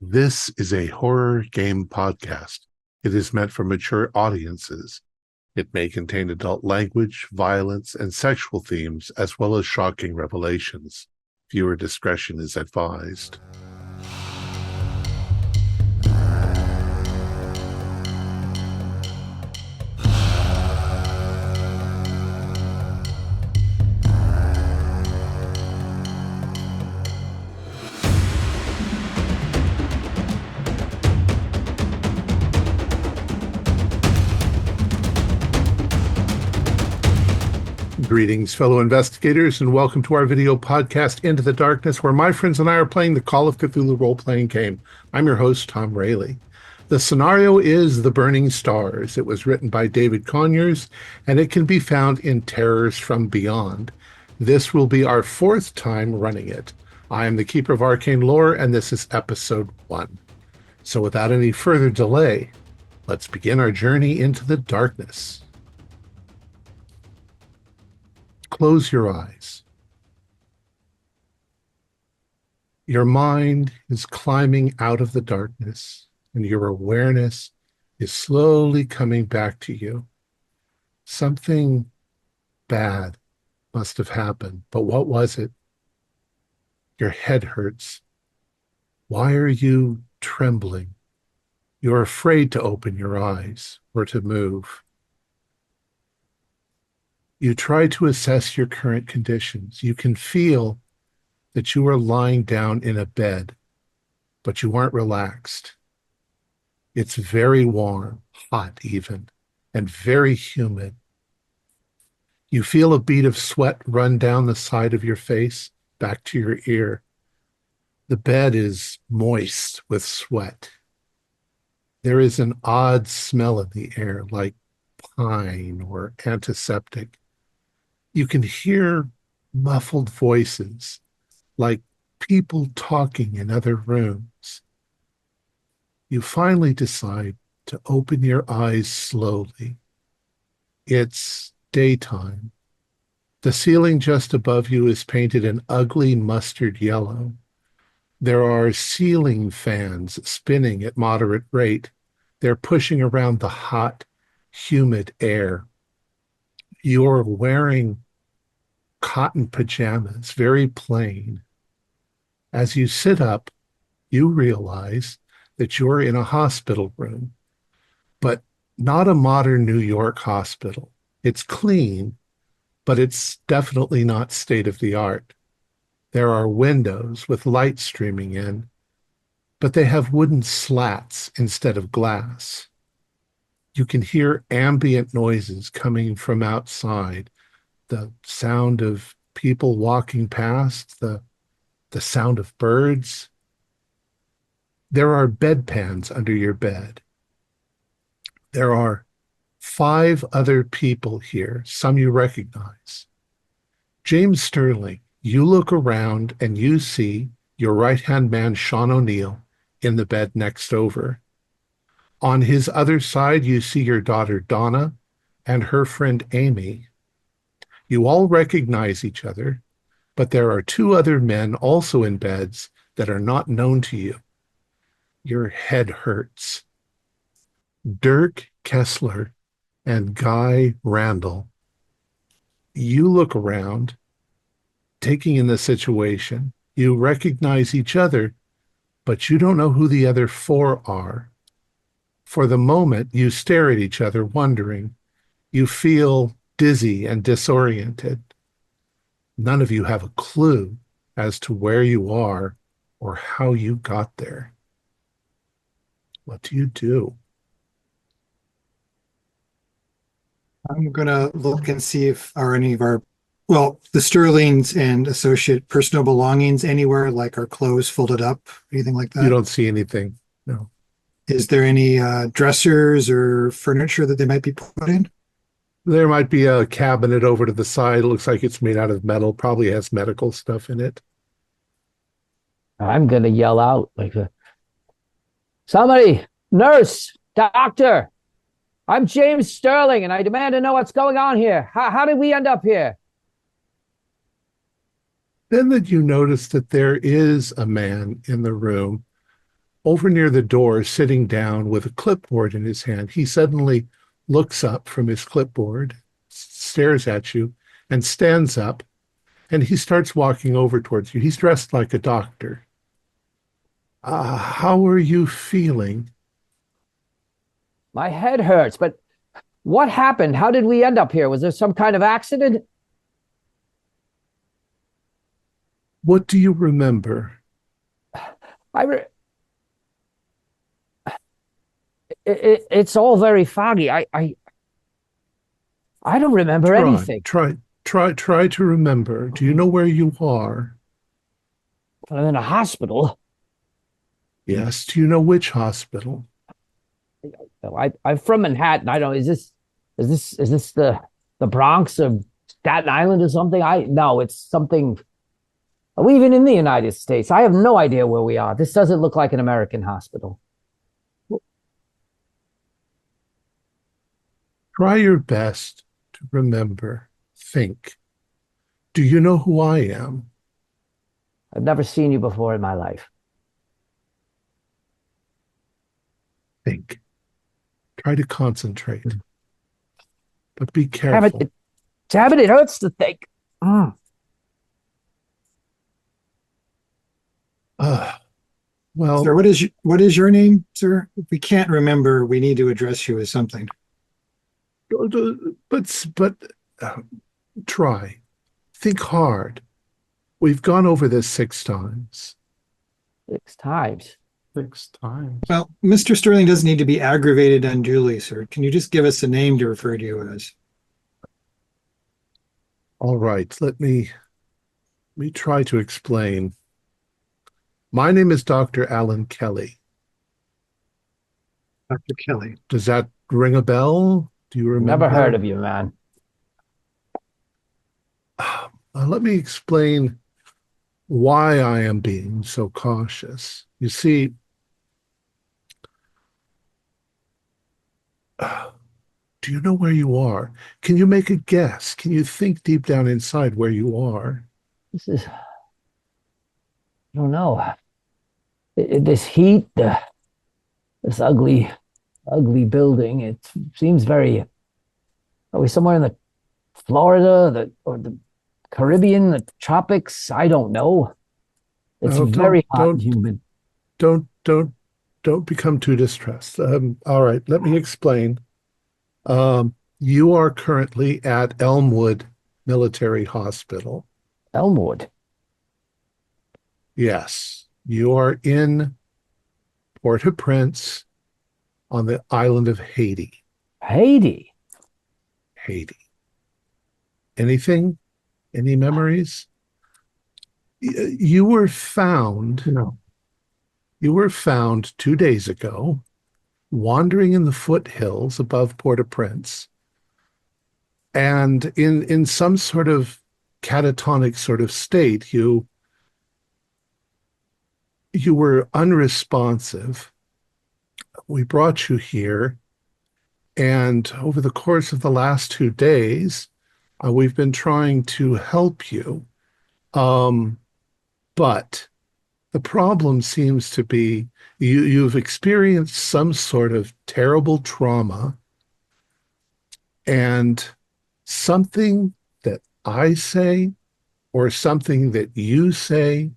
This is a horror game podcast. It is meant for mature audiences. It may contain adult language, violence, and sexual themes, as well as shocking revelations. Viewer discretion is advised. Greetings, fellow investigators, and welcome to our video podcast, Into the Darkness, where my friends and I are playing the Call of Cthulhu role-playing game. I'm your host, Thom Raley. The scenario is The Burning Stars. It was written by David Conyers, and it can be found in Terrors from Beyond. This will be our fourth time running it. I am the Keeper of Arcane Lore, and this is Episode 1. So without any further delay, let's begin our journey into the darkness. Close your eyes. Your mind is climbing out of the darkness, and your awareness is slowly coming back to you. Something bad must have happened, but what was it? Your head hurts. Why are you trembling? You're afraid to open your eyes or to move. You try to assess your current conditions. You can feel that you are lying down in a bed, but you aren't relaxed. It's very warm, hot even, and very humid. You feel a bead of sweat run down the side of your face, back to your ear. The bed is moist with sweat. There is an odd smell in the air, like pine or antiseptic. You can hear muffled voices, like people talking in other rooms. You finally decide to open your eyes slowly. It's daytime. The ceiling just above you is painted an ugly mustard yellow. There are ceiling fans spinning at moderate rate. They're pushing around the hot, humid air. You're wearing cotton pajamas, very plain. As you sit up, you realize that you're in a hospital room, but not a modern New York hospital. It's clean, but it's definitely not state-of-the-art. There are windows with light streaming in, but they have wooden slats instead of glass. You can hear ambient noises coming from outside, the sound of people walking past, the sound of birds. There are bedpans under your bed. There are 5 other people here, some you recognize. James Sterling, you look around and you see your right-hand man, Sean O'Neill, in the bed next over. On his other side, you see your daughter, Donna, and her friend, Amy. You all recognize each other, but there are 2 other men also in beds that are not known to you. Your head hurts. Dirk Kessler and Guy Randall. You look around, taking in the situation. You recognize each other, but you don't know who the other 4 are. For the moment, you stare at each other, wondering. You feel dizzy and disoriented. None of you have a clue as to where you are or how you got there. What do you do? I'm gonna look and see if are any of our, well, the Sterlings and associate personal belongings anywhere, like our clothes folded up, anything like You that. don't see anything. No. Is there any dressers or furniture that they might be put in? There might be a cabinet over to the side. It looks like it's made out of metal, probably has medical stuff in it. I'm gonna yell out like somebody, nurse, doctor. I'm James Sterling, and I demand to know what's going on here. How did we end up here? Then that you notice that there is a man in the room over near the door, sitting down with a clipboard in his hand, he suddenly looks up from his clipboard, stares at you, and stands up, and he starts walking over towards you. He's dressed like a doctor. How are you feeling? My head hurts, but what happened? How did we end up here? Was there some kind of accident? What do you remember? I re- it's all very foggy. I don't remember Try, anything. try, try to remember. Do you know where you are? I'm in a hospital. Yes. Do you know which hospital? I'm from Manhattan. I don't. Is this the Bronx or Staten Island or something? I no. It's something. Are we even in the United States? I have no idea where we are. This doesn't look like an American hospital. Try your best to remember. Think. Do you know who I am? I've never seen you before in my life. Think. Try to concentrate, but be Damn it! careful. Damn it! It hurts to think. Mm. Uh, Sir, well, what is your name, sir? If we can't remember, we need to address you as something. but try. Think hard. We've gone over this 6 times. 6 times. 6 times. Well, Mr. Sterling doesn't need to be aggravated unduly, sir. Can you just give us a name to refer to you as? All right, let me try to explain. My name is Dr. Alan Kelly. Dr. Kelly. Does that ring a bell? Do you Never heard remember? of you, man. Let me explain why I am being so cautious. You see, do you know where you are? Can you make a guess? Can you think deep down inside where you are? I don't know. This heat, this ugly building. It seems very. Are we somewhere in the Florida, or the Caribbean, the tropics? I don't know. It's Oh, very hot and humid. don't, don't, don't become too distressed. All right, let me explain. You are currently at Elmwood Military Hospital. Elmwood. Yes, you are in Port-au-Prince on the island of Haiti. Haiti. Haiti. Anything? Any memories? You were found. No. You were found 2 days ago, wandering in the foothills above Port-au-Prince, and in some sort of catatonic sort of state. You were unresponsive. We brought you here, and over the course of the last 2 days, we've been trying to help you. Um, but the problem seems to be you've experienced some sort of terrible trauma, and something that I say, or something that you say,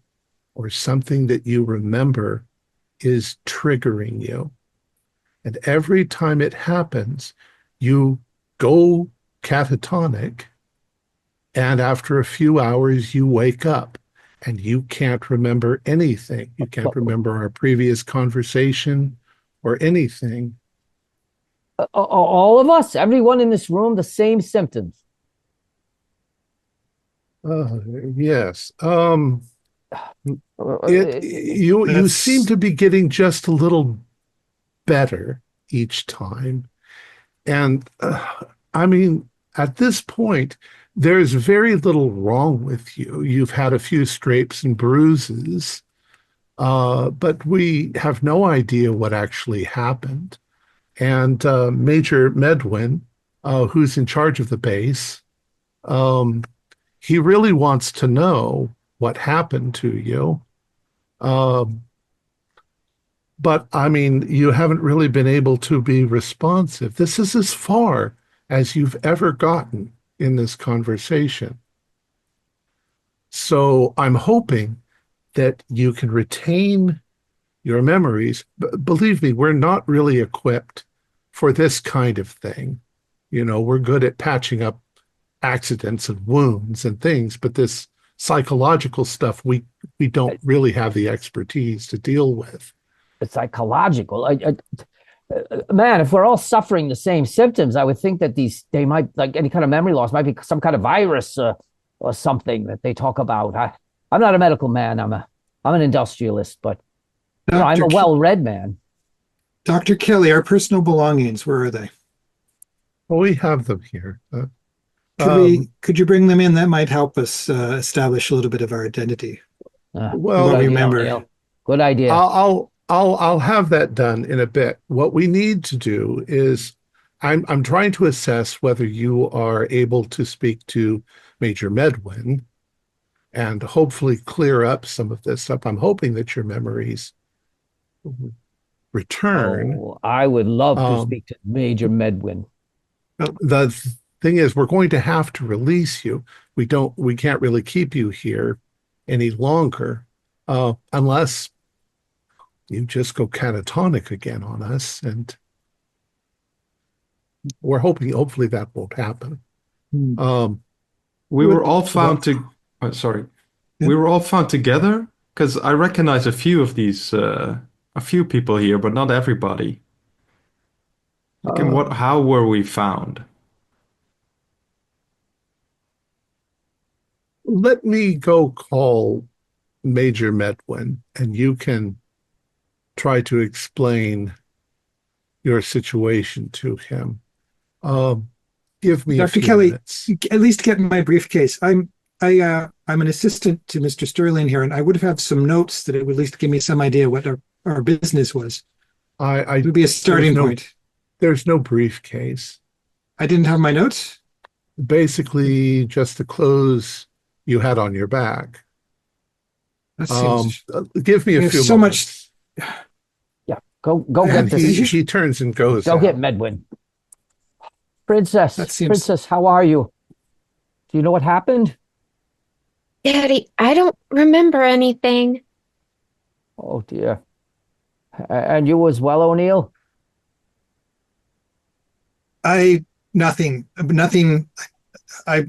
or something that you remember is triggering you. And every time it happens, you go catatonic, and after a few hours, you wake up and you can't remember anything. You can't remember our previous conversation or anything. All of us, everyone in this room, the same symptoms. Uh, yes. You seem That's to be getting just a little better each time. And I mean, at this point, there's very little wrong with you. You've had a few scrapes and bruises, but we have no idea what actually happened. And Major Medwin, who's in charge of the base, um, he really wants to know what happened to you. Um, But I mean, you haven't really been able to be responsive. This is as far as you've ever gotten in this conversation. So I'm hoping that you can retain your memories. Believe me, we're not really equipped for this kind of thing. You know, we're good at patching up accidents and wounds and things, but this psychological stuff we don't really have the expertise to deal with. It's psychological. Man, if we're all suffering the same symptoms, I would think that they might, like any kind of memory loss, might be some kind of virus or something that they talk about. I'm not a medical man. I'm an industrialist, but I'm Dr. a well-read man. Dr. Kelly, our personal belongings, where are they? Well, we have them here. Um, Could you bring them in? That might help us establish a little bit of our identity. Good We'll well, idea, remember. O'Neill. Good idea. I'll have that done in a bit. What we need to do is I'm trying to assess whether you are able to speak to Major Medwin and hopefully clear up some of this up. I'm hoping that your memories return. Oh, I would love to Um, speak to Major Medwin. the thing is, we're going to have to release you. We can't really keep you here any longer, unless you just go catatonic again on us, and we're hopefully that won't happen. Hmm. We were all Well, found to, sorry, yeah. we were all found together because I recognize a few of these, a few people here, but not everybody. Like, in Uh, how were we found? Let me go call Major Medwin, and you can try to explain your situation to him. Um, Give me a Dr. few Kelly, minutes. at least get my briefcase. I'm an assistant to Mr. Sterling here, and I would have had some notes that it would at least give me some idea what our business was. I It would be a there's starting no point. there's no briefcase. I didn't have my notes. Basically, just the clothes you had on your back. That seems Give me a we have few so much. moments. Yeah, go I get And have this. he turns and goes Go get out. Medwin. That Princess, seems. Princess, how are you? Do you know what happened? Daddy, I don't remember anything. Oh dear. And you as well, O'Neill? I nothing. I,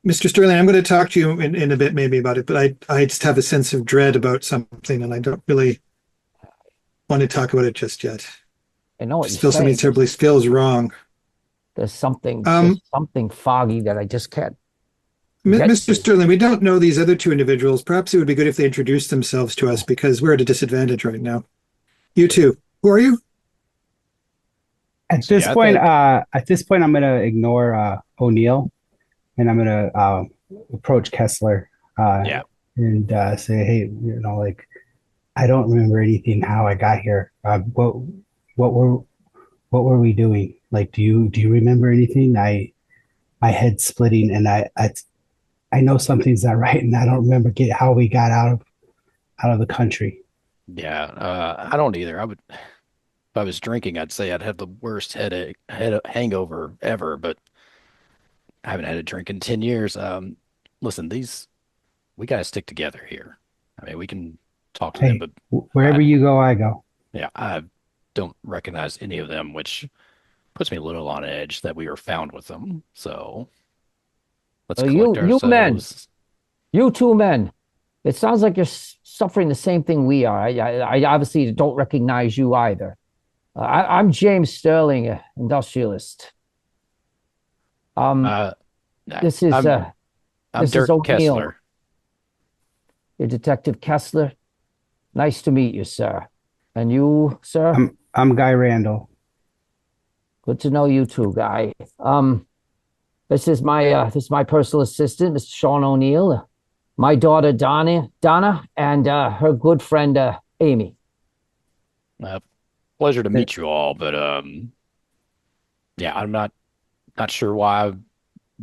Mr. Sterling, I'm going to talk to you in a bit maybe about it, but I just have a sense of dread about something, and I don't really want to talk about it just yet. I know what Just you're feel something saying. terribly feels wrong. There's Um, something foggy that I just can't get Mr. to. Sterling, we don't know these other two individuals. Perhaps it would be good if they introduced themselves to us because we're at a disadvantage right now. You two, who are you? At this point, I'm gonna ignore O'Neill, and I'm gonna approach Kessler, Yeah. and say, "Hey, like, I don't remember anything how I got here. What were what were we doing? Like, do you remember anything? My head's splitting, and I know something's not right, and I don't remember how we got out of the country." Yeah, I don't either. If I was drinking, I'd say I'd have the worst hangover ever, but I haven't had a drink in 10 years. Listen, we got to stick together here. I mean, we can talk to them, Hey, but wherever I, you go, I go. yeah, I don't recognize any of them, which puts me a little on edge that we were found with them. So let's collect You men, ourselves. you two men. It sounds like you're suffering the same thing we are. I obviously don't recognize you either. I'm James Sterling, industrialist. Um, Uh, this is I'm I'm this is Dirk O'Neill, Kessler. your Detective Kessler. Nice to meet you, sir. And you, sir? I'm Guy Randall. Good to know you too, Guy. This is my personal assistant, Mr. Sean O'Neill. My daughter Donna, and her good friend Amy. Uh, Pleasure to meet you all, but yeah, I'm not sure why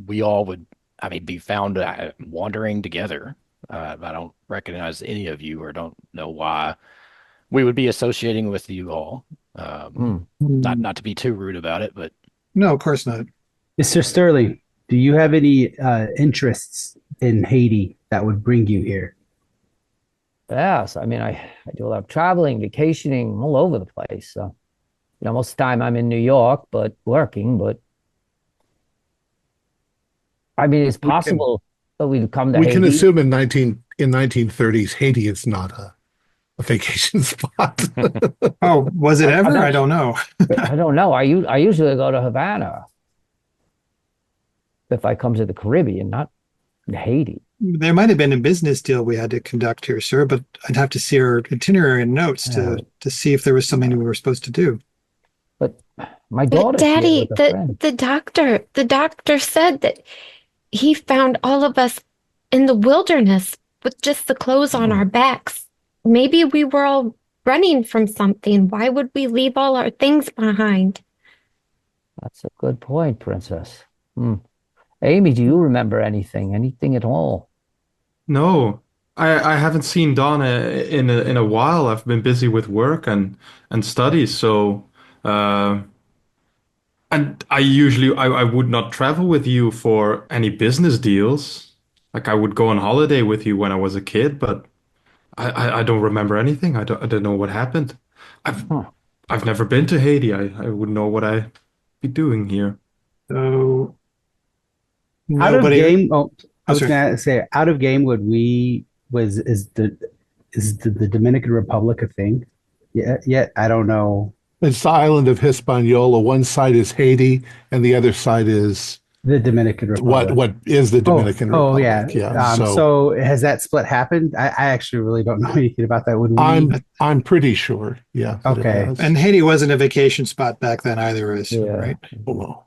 we all would, I mean, be found wandering together. I don't recognize any of you or don't know why we would be associating with you all. Not to be too rude about it, but No, of course not. Mr. Sterling, do you have any interests in Haiti that would bring you here? Yes, I mean, I do a lot of traveling, vacationing all over the place. So, most of the time I'm in New York, but working. But I mean, it's We can possible that we'd come to we can Haiti. assume in 1930s Haiti is not a vacation spot. Oh, was it I'm ever? not I don't know. I don't know. I usually go to Havana if I come to the Caribbean, not Haiti. There might have been a business deal we had to conduct here, sir, but I'd have to see our itinerary and notes Yeah. to see if there was something we were supposed to do. But my But daughter's here Daddy, with a friend. the doctor said that he found all of us in the wilderness with just the clothes on our backs. Maybe we were all running from something. Why would we leave all our things behind? That's a good point, Princess. Amy, do you remember anything at all? No, I haven't seen Donna in a while. I've been busy with work and studies, so uh, and I would not travel with you for any business deals. Like I would go on holiday with you when I was a kid, but I don't remember anything. I don't know what happened. I've Huh. I've never been to Haiti. I wouldn't know what I'd be doing here. So Out of nobody. game, I Oh, was sorry. gonna say out of game. Would we was is the Dominican Republic a thing? Yeah, yet I don't know. It's the island of Hispaniola. One side is Haiti, and the other side is The Dominican Republic. what is the Oh, Dominican oh yeah. Republic. Yeah. So So has that split happened? I actually really don't know anything about that. Would we? I'm pretty sure. Yeah. That it Okay. has. And Haiti wasn't a vacation spot back then either, I assume, Yeah. right? Well,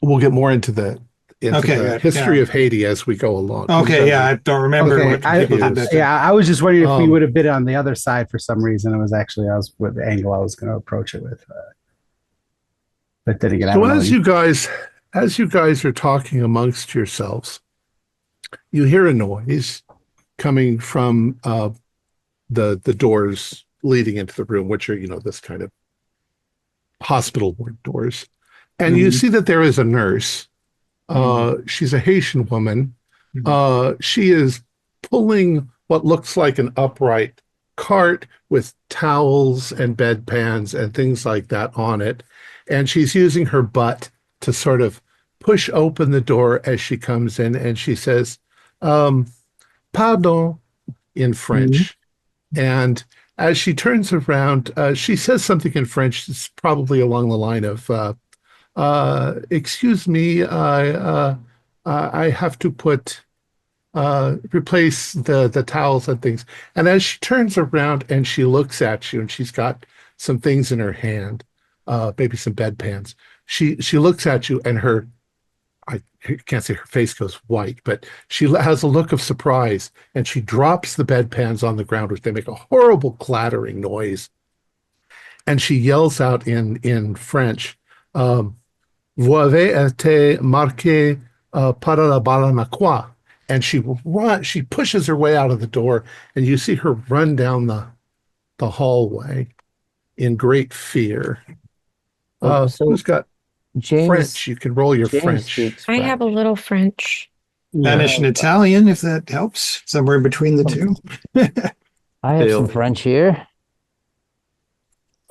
we'll get more into the Okay, history yeah. of Haiti as we go along. Okay, yeah, I don't remember Okay, what people did back then. I was just wondering if we Um, would have been on the other side for some reason. It was actually I was with the angle I was going to approach it with, but then again, I So don't know. as you guys are talking amongst yourselves, you hear a noise coming from the doors leading into the room, which are this kind of hospital ward doors, and you Mhm. see that there is a nurse. She's a Haitian woman. She is pulling what looks like an upright cart with towels and bedpans and things like that on it. And she's using her butt to sort of push open the door as she comes in. And she says, pardon, in French. And as she turns around, she says something in French. It's probably along the line of, excuse me, I have to replace the towels and things. And as she turns around and she looks at you, and she's got some things in her hand, maybe some bedpans. She looks at you, and I can't say her face goes white, but she has a look of surprise, and she drops the bedpans on the ground, which they make a horrible clattering noise. And she yells out in French, vous avez été marqué par la balanaqua. And she pushes her way out of the door, and you see her run down the hallway in great fear. So Who's got James French? You can roll your James French. speaks I have a French. little French. Spanish and Italian, if that helps, somewhere between the two. I have some Still. French here.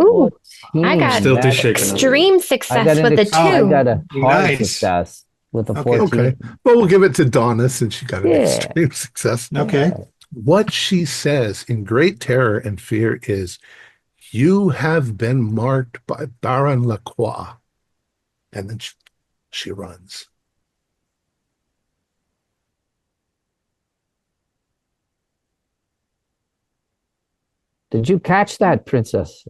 Ooh, 14. I got Still too That- shaken. extreme I success got an with the ex- I two. got a hard Nice. success with the Okay. 14. Okay. Well, we'll give it to Donna since she got an Yeah. extreme success. Okay. What she says in great terror and fear is, you have been marked by Baron Lacroix. And then she runs. Did you catch that, Princess?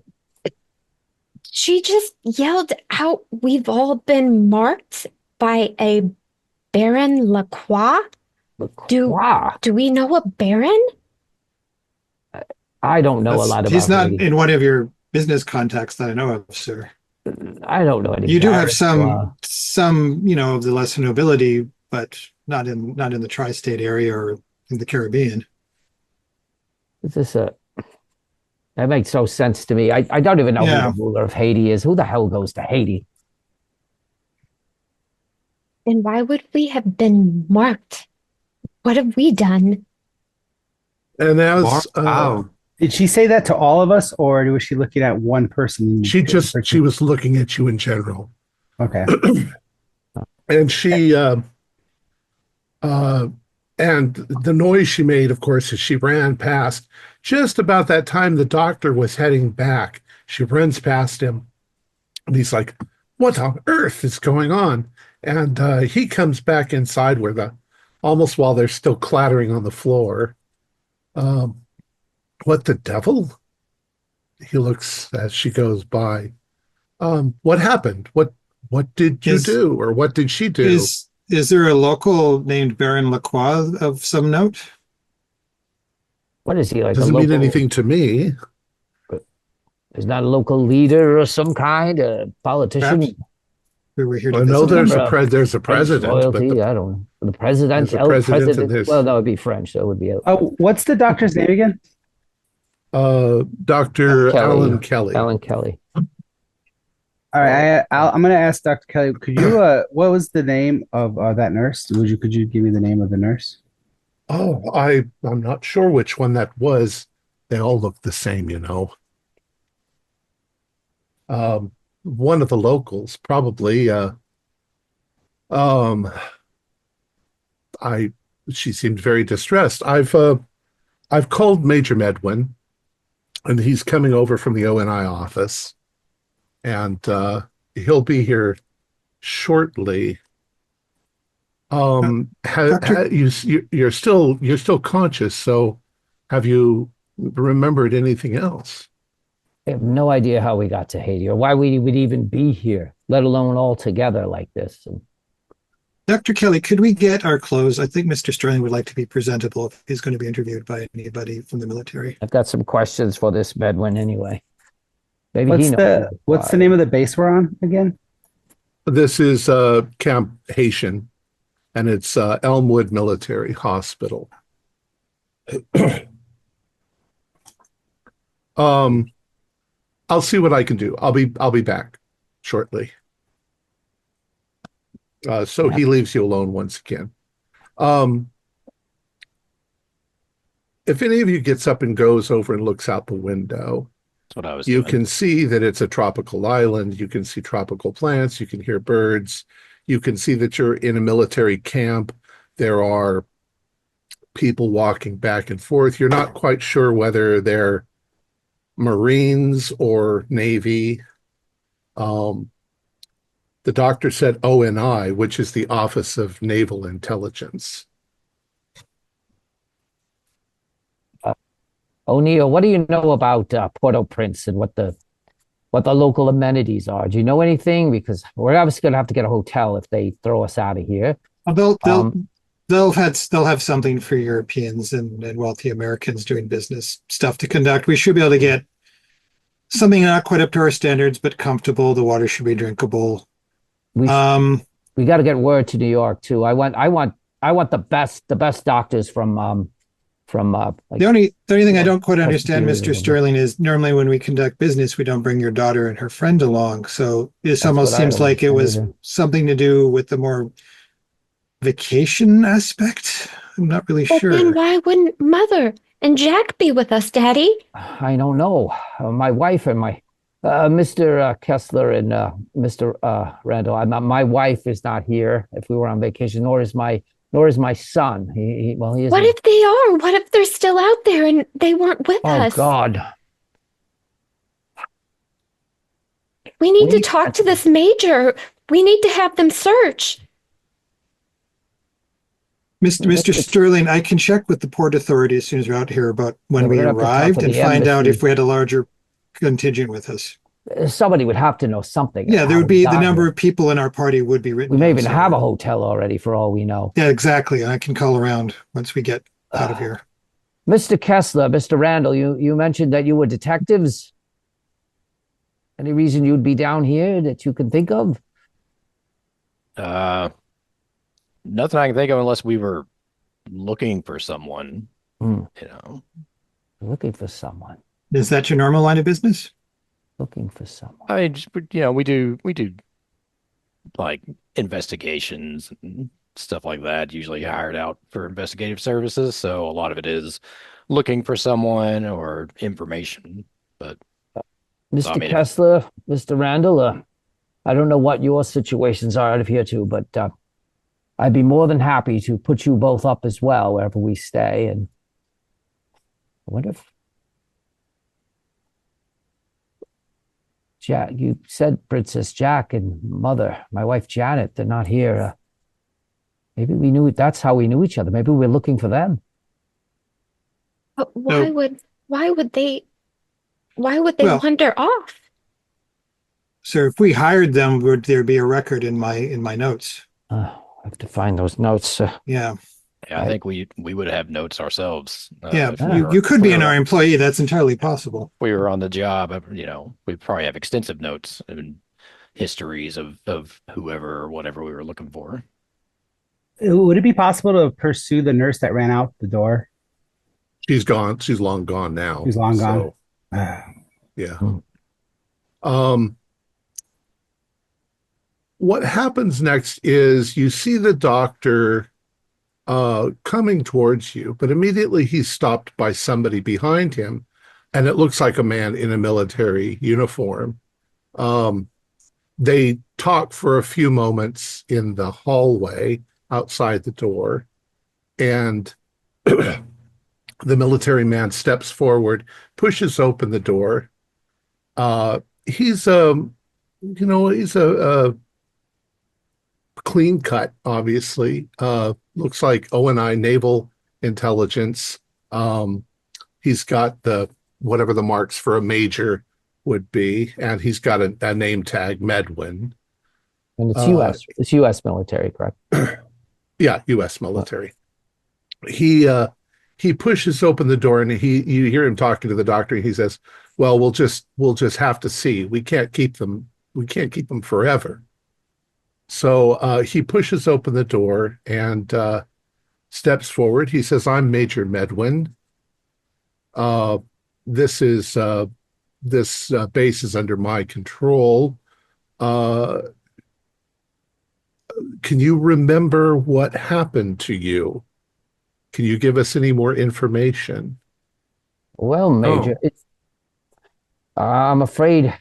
She just yelled out, "We've all been marked by a Baron Lacroix." Wow. Do we know a Baron? I don't know a lot about He's not Haiti. in one of your business contacts that I know of, sir. I don't know any. You do have Baron. some, of the lesser nobility, but not in the tri-state area or in the Caribbean. Is this a that makes no sense to me. I don't even know who Yeah. the ruler of Haiti is. Who the hell goes to Haiti? And why would we have been marked? What have we done? And as Marked out. Did she say that to all of us, or was she looking at one person? she was looking at you in general. Okay. And she and the noise she made, of course, as she ran past, just about that time the doctor was heading back. She runs past him, and he's like, "What on earth is going on?" And he comes back inside where almost while they're still clattering on the floor. Um, what the devil? He looks as she goes by. What happened? What did you Is do, or what did she do? is there a local named Baron Lacroix of some note? What is he like? Doesn't mean anything to me. Is not a local leader of some kind, a politician? Perhaps we were here to I know visit. there's a French president, royalty. but I don't know. The president, there's a president and president. there's Well, no, it'd be French, so it would be Oh, what's the doctor's name again? Dr. Alan Kelly. Alan Kelly. All right, I'm going to ask Dr. Kelly. Could you? What was the name of that nurse? Could you give me the name of the nurse? Oh, I'm not sure which one that was. They all look the same, you know. One of the locals, probably. Um, she seemed very distressed. I've called Major Medwin, and he's coming over from the ONI office, and he'll be here shortly. You're still conscious, so have you remembered anything else? I have no idea how we got to Haiti or why we would even be here, let alone all together like this. And Dr. Kelly, could we get our clothes? I think Mr. Sterling would like to be presentable if he's going to be interviewed by anybody from the military. I've got some questions for this Medwin anyway. Maybe he knows. What's the name of the base we're on again? This is Camp Haitian, and it's Elmwood Military Hospital. I'll see what I can do. I'll be back shortly. So he leaves you alone once again. If any of you gets up and goes over and looks out the window, That's what I was you doing. can see that it's a tropical island. You can see tropical plants. You can hear birds. You can see that you're in a military camp. There are people walking back and forth. You're not quite sure whether they're Marines or Navy. The doctor said ONI, which is the Office of Naval Intelligence. O'Neill, what do you know about Port-au-Prince and what the local amenities are? Do you know anything? Because we're obviously going to have to get a hotel if they throw us out of here. They'll have something for Europeans and wealthy Americans doing business stuff to conduct. We should be able to get something not quite up to our standards, but comfortable. The water should be drinkable. We got to get word to New York too. I want the best doctors from the only thing I don't quite understand, Mr. Sterling, is normally when we conduct business, we don't bring your daughter and her friend along. So this almost seems like it was something to do with the more vacation aspect. I'm not really But sure. then why wouldn't Mother and Jack be with us, Daddy? I don't know. My wife and my Mr. Kessler and Mr. Randall. My wife is not here if we were on vacation, nor is my son. He is. What if they are? What if they're still out there and they weren't with us? Oh God. We need to talk to this major. We need to have them search. Mr. Sterling, I can check with the port authority as soon as we're out here about when Yeah, we we're gonna have to talk arrived to and the find out embassy. if we had a larger contingent with us. Somebody would have to know something. Yeah, there how would we be got the number here. of people in our party would be written. We may down even have a somewhere. hotel already for all we know. Yeah, exactly. And I can call around once we get out of here. Mr. Kessler, Mr. Randall, you mentioned that you were detectives. Any reason you'd be down here that you can think of? Nothing I can think of unless we were looking for someone, Hmm. you know. Looking for someone. Is that your normal line of business? Looking for someone. I mean, we do like investigations and stuff like that, usually hired out for investigative services. So a lot of it is looking for someone or information. But so, I Mr. mean, if Kessler, Mr. Randall, I don't know what your situations are out of here too, but I'd be more than happy to put you both up as well wherever we stay. And I wonder if Jack, you said Princess Jack and Mother, my wife Janet, they're not here. Maybe we knew that's how we knew each other. Maybe we're looking for them. But So, why would they well, wander off? so if we hired them, would there be a record in my notes? I have to find those notes. Yeah. yeah, I think we would have notes ourselves. Yeah. If You could be we an were our employee. That's entirely possible. we were on the job, we'd probably have extensive notes and histories of whoever or whatever we were looking for. Would it be possible to pursue the nurse that ran out the door? She's gone. She's long gone now. She's long gone. So, yeah. Hmm. What happens next is you see the doctor coming towards you, but immediately he's stopped by somebody behind him, and it looks like a man in a military uniform. They talk for a few moments in the hallway outside the door, and the military man steps forward, pushes open the door. He's he's a clean cut, obviously. Looks like O&I Naval Intelligence. He's got the whatever the marks for a major would be, and he's got a name tag, Medwin. And it's U.S. It's U.S. military, correct? Yeah, U.S. military. He pushes open the door, and you hear him talking to the doctor, and he says, "Well, we'll just have to see. We can't keep them. We can't keep them forever." So he pushes open the door and steps forward. He says, "I'm Major Medwin. This is this base is under my control. Uh, can you remember what happened to you? Can you give us any more information?" Well, Major, I'm afraid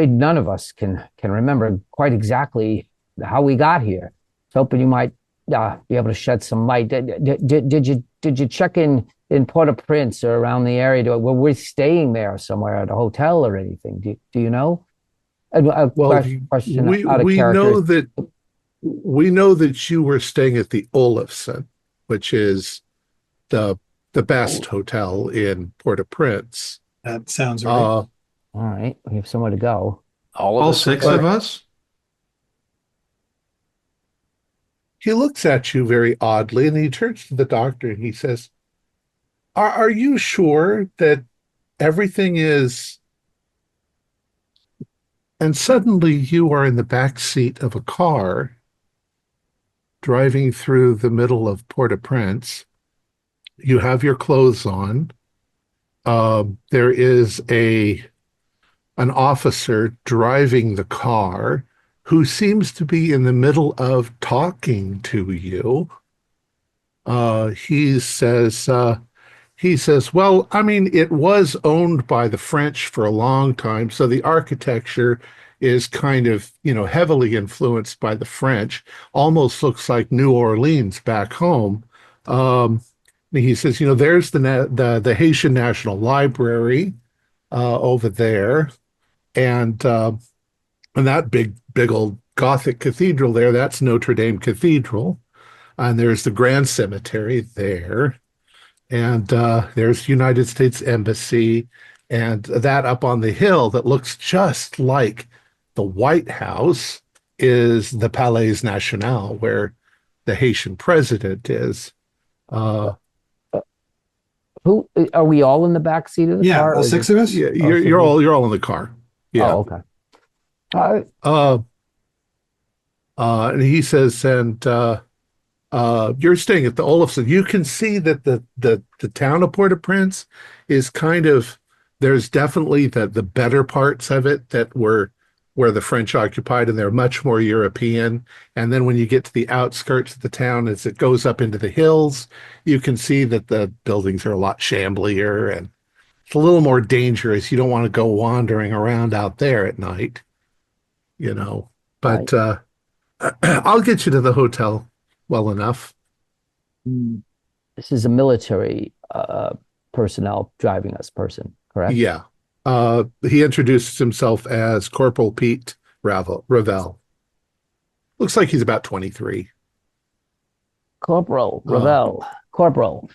none of us can remember quite exactly how we got here. I was hoping you might be able to shed some light. Did you check in Port-au-Prince or around the area? Were we staying there somewhere at a hotel or anything? Do you know? Well, Question we out of we character. know that you were staying at the Olafson, which is the best hotel in Port-au-Prince. That sounds right. All right, we have somewhere to go. All of All us. six of us? He looks at you very oddly, and he turns to the doctor and he says, are you sure that everything is... And suddenly you are in the back seat of a car driving through the middle of Port-au-Prince. You have your clothes on. There is an officer driving the car who seems to be in the middle of talking to you. He says, well, I mean, it was owned by the French for a long time, so the architecture is kind of, heavily influenced by the French. Almost looks like New Orleans back home. He says, there's the Haitian National Library over there, and that big old Gothic cathedral there, that's Notre Dame Cathedral, and there's the Grand Cemetery there. And there's United States Embassy, and that up on the hill that looks just like the White House is the Palais National, where the Haitian president is. Who are we all in the back seat of the Yeah, car? all six of us? Yeah, you're all in the car. Yeah. Oh, okay. And he says, and you're staying at the Olafson. You can see that the town of Port-au-Prince is kind of, there's definitely the better parts of it that were where the French occupied, and they're much more European. And then when you get to the outskirts of the town, as it goes up into the hills, you can see that the buildings are a lot shamblier and it's a little more dangerous. You don't want to go wandering around out there at night, you know. Right. But I'll get you to the hotel well enough. This is a military personnel driving us person, correct? Yeah. He introduces himself as Corporal Pete Ravel. Looks like he's about 23. Corporal Ravel. Corporal.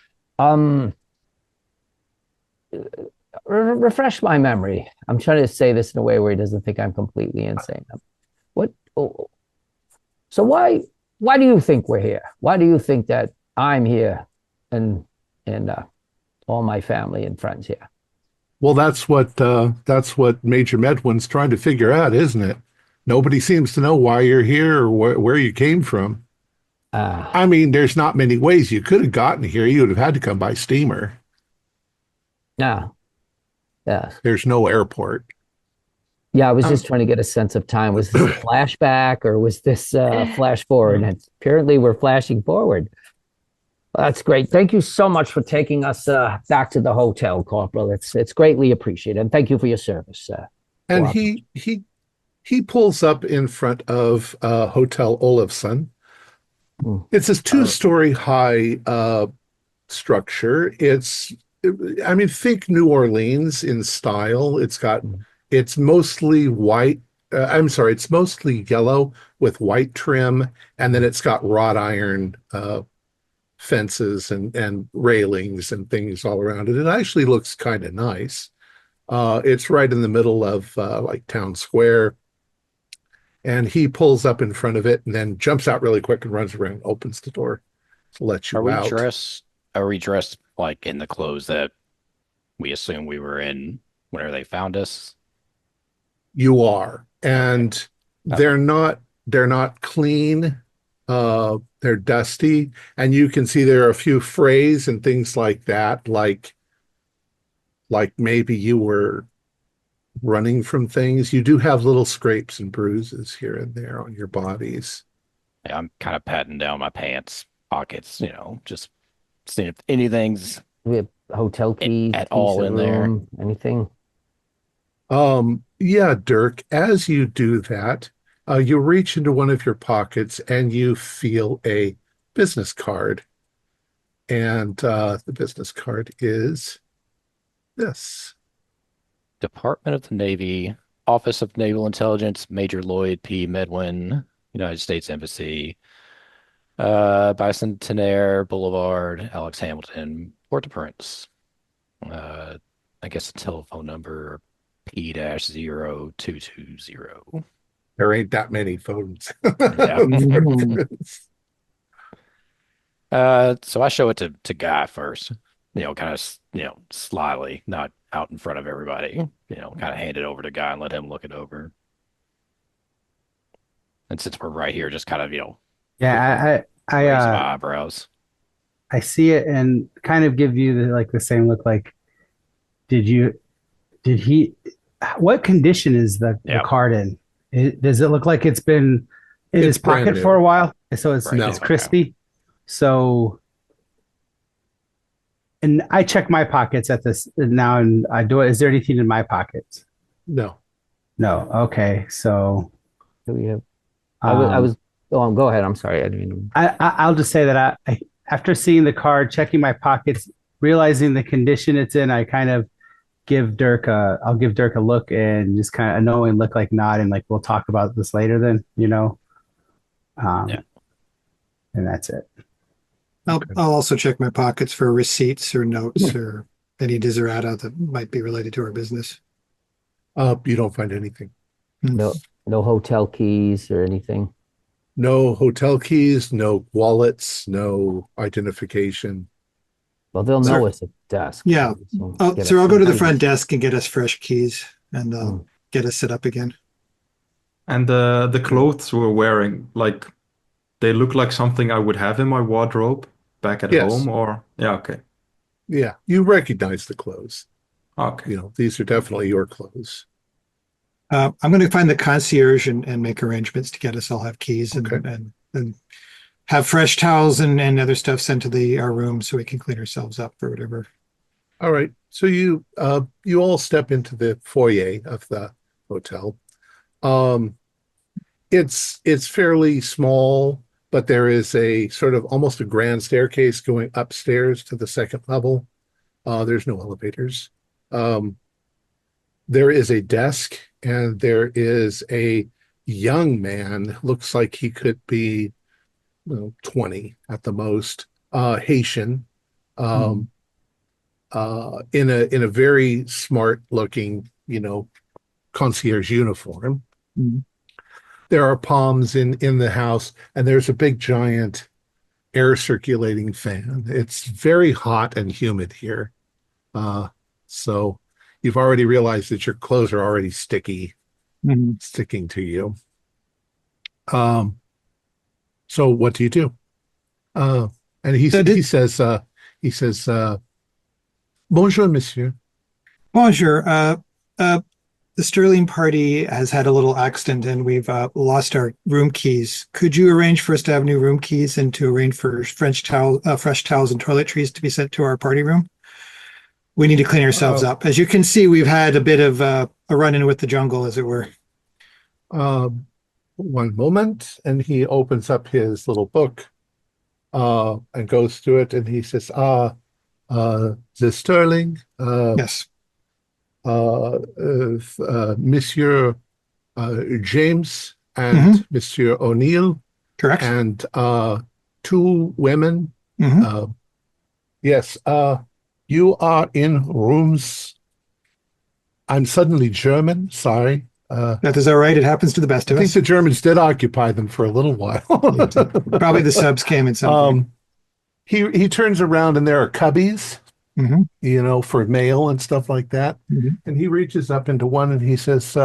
Refresh my memory. I'm trying to say this in a way where he doesn't think I'm completely insane. What? Oh, so why do you think we're here? Why do you think that I'm here and all my family and friends here? Well, that's what Major Medwin's trying to figure out, isn't it? Nobody seems to know why you're here or where you came from. I mean, there's not many ways you could have gotten here. You would have had to come by steamer. No. Yeah. There's no airport. Yeah, I was just trying to get a sense of time. Was this a flashback or was this flash forward? And apparently we're flashing forward. Well, that's great. Thank you so much for taking us back to the hotel, Corporal. It's greatly appreciated. And thank you for your service. And he pulls up in front of Hotel Olafson. It's this two-story high structure. I mean, think New Orleans in style. It's mostly white. It's mostly yellow with white trim, and then it's got wrought iron fences and railings and things all around it. It actually looks kind of nice. It's right in the middle of like town square. And he pulls up in front of it and then jumps out really quick and runs around and opens the door to let you out. Are we dressed like in the clothes that we assume we were in whenever they found us? You are. And they're not clean. They're dusty. And you can see there are a few frays and things like that, like maybe you were running from things. You do have little scrapes and bruises here and there on your bodies. Yeah, I'm kind of patting down my pants pockets, just seeing if anything's We have hotel keys at all in there. Anything? Yeah, Dirk, as you do that, you reach into one of your pockets and you feel a business card. And the business card is this. Department of the Navy, Office of Naval Intelligence, Major Lloyd P. Medwin, United States Embassy, Bicentenaire Boulevard, Alex Hamilton, Port-au-Prince. I guess the telephone number P-0220. There ain't that many phones. So I show it to Guy first, kind of, slyly, not out in front of everybody, kind of hand it over to Guy and let him look it over. And since we're right here, just kind of, Yeah, raise my eyebrows. I see it and kind of give you the same look. Like, what condition is the card in? Does it look like it's been in his pocket for a while? So it's crispy. So, and I check my pockets at this now, and I do it. Is there anything in my pockets? No. Okay. So, We have. I was. Oh, go ahead. I'm sorry. I didn't mean. I'll just say that I after seeing the card, checking my pockets, realizing the condition it's in, I kind of I'll give Dirk a look and just kind of a knowing look, like nod, and like we'll talk about this later. Then and that's it. I'll also check my pockets for receipts or notes or any desiderata that might be related to our business. You don't find anything. No hotel keys or anything. No hotel keys, no wallets, no identification. Well, they'll know it's a desk. Yeah. So I'll go to the front desk and get us fresh keys and get us set up again. And the clothes we're wearing, like, they look like something I would have in my wardrobe back at Yes. home, or yeah, okay. Yeah, you recognize the clothes. Okay. You know, these are definitely your clothes. I'm going to find the concierge and make arrangements to get us all have keys Okay. and have fresh towels and other stuff sent to our room so we can clean ourselves up or whatever. All right. So you all step into the foyer of the hotel. Um, it's fairly small, but there is a sort of almost a grand staircase going upstairs to the second level. There's no elevators. Um, there is a desk, and there is a young man, looks like he could be 20 at the most, Haitian, Mm-hmm. um, in a very smart looking, concierge uniform. Mm-hmm. There are palms in the house, and there's a big giant air circulating fan. It's very hot and humid here. So you've already realized that your clothes are already Mm-hmm. sticking to you. Um, so what do you do? And So he says, bonjour, monsieur. bonjour. Uh, the Sterling party has had a little accident and we've lost our room keys. Could you arrange for us to have new room keys and to arrange for fresh towels and toiletries to be sent to our party room? We need to clean ourselves Uh, up. As you can see, we've had a bit of a run-in with the jungle, as it were. uh, one moment, and he opens up his little book and goes through it, and he says, the Sterling, Yes. Monsieur James Mm-hmm. and Monsieur O'Neill Correct. and two women. Mm-hmm. Yes, you are in rooms. I'm suddenly German. Sorry. That is all right. It happens to the best I of think us. the Germans did occupy them for a little while. Probably the subs came in some point. He turns around and there are cubbies, Mm-hmm. for mail and stuff like that. Mm-hmm. And he reaches up into one and he says,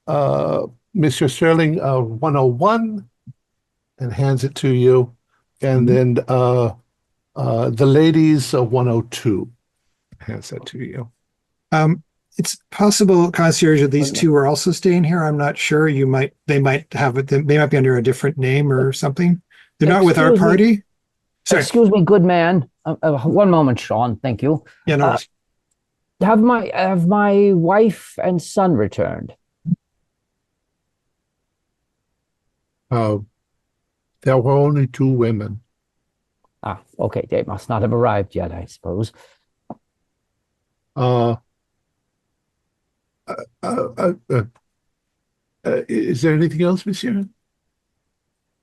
Mr. Sterling, 101, and hands it to you. And Mm-hmm. then the ladies, 102, hands that to you. It's possible, concierge, that these two are also staying here. I'm not sure. They might have it. They might be under a different name or something. They're not with our Excuse me. party. Sorry. Excuse me, good man. One moment, Sean. Thank you. Yeah, no worries. Have my wife and son returned? Uh, there were only two women. Ah, okay. They must not have arrived yet, I suppose. Uh, is there anything else, monsieur?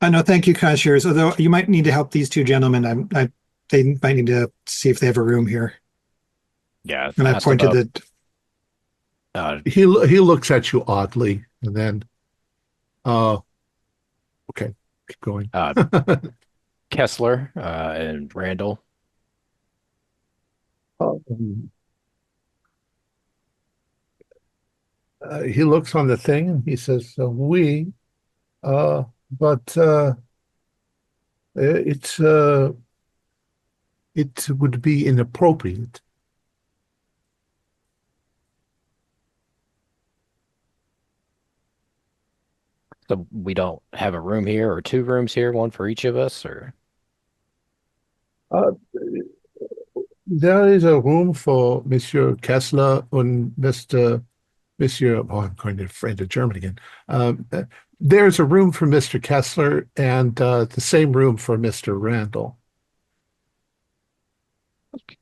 No, thank you, concierge. Although you might need to help these two gentlemen. They might need to see if they have a room here. Yeah, And I asked pointed about, that. He looks at you oddly, and then, okay, keep going. Kessler and Randall. Um, he looks on the thing and he says, "We, but it's it would be inappropriate." So we don't have a room here or two rooms here, one for each of us, or Uh, there is a room for Monsieur Kessler and Monsieur. Oh, I'm going to afraid of German again. There's a room for Mr. Kessler and the same room for Mr. Randall.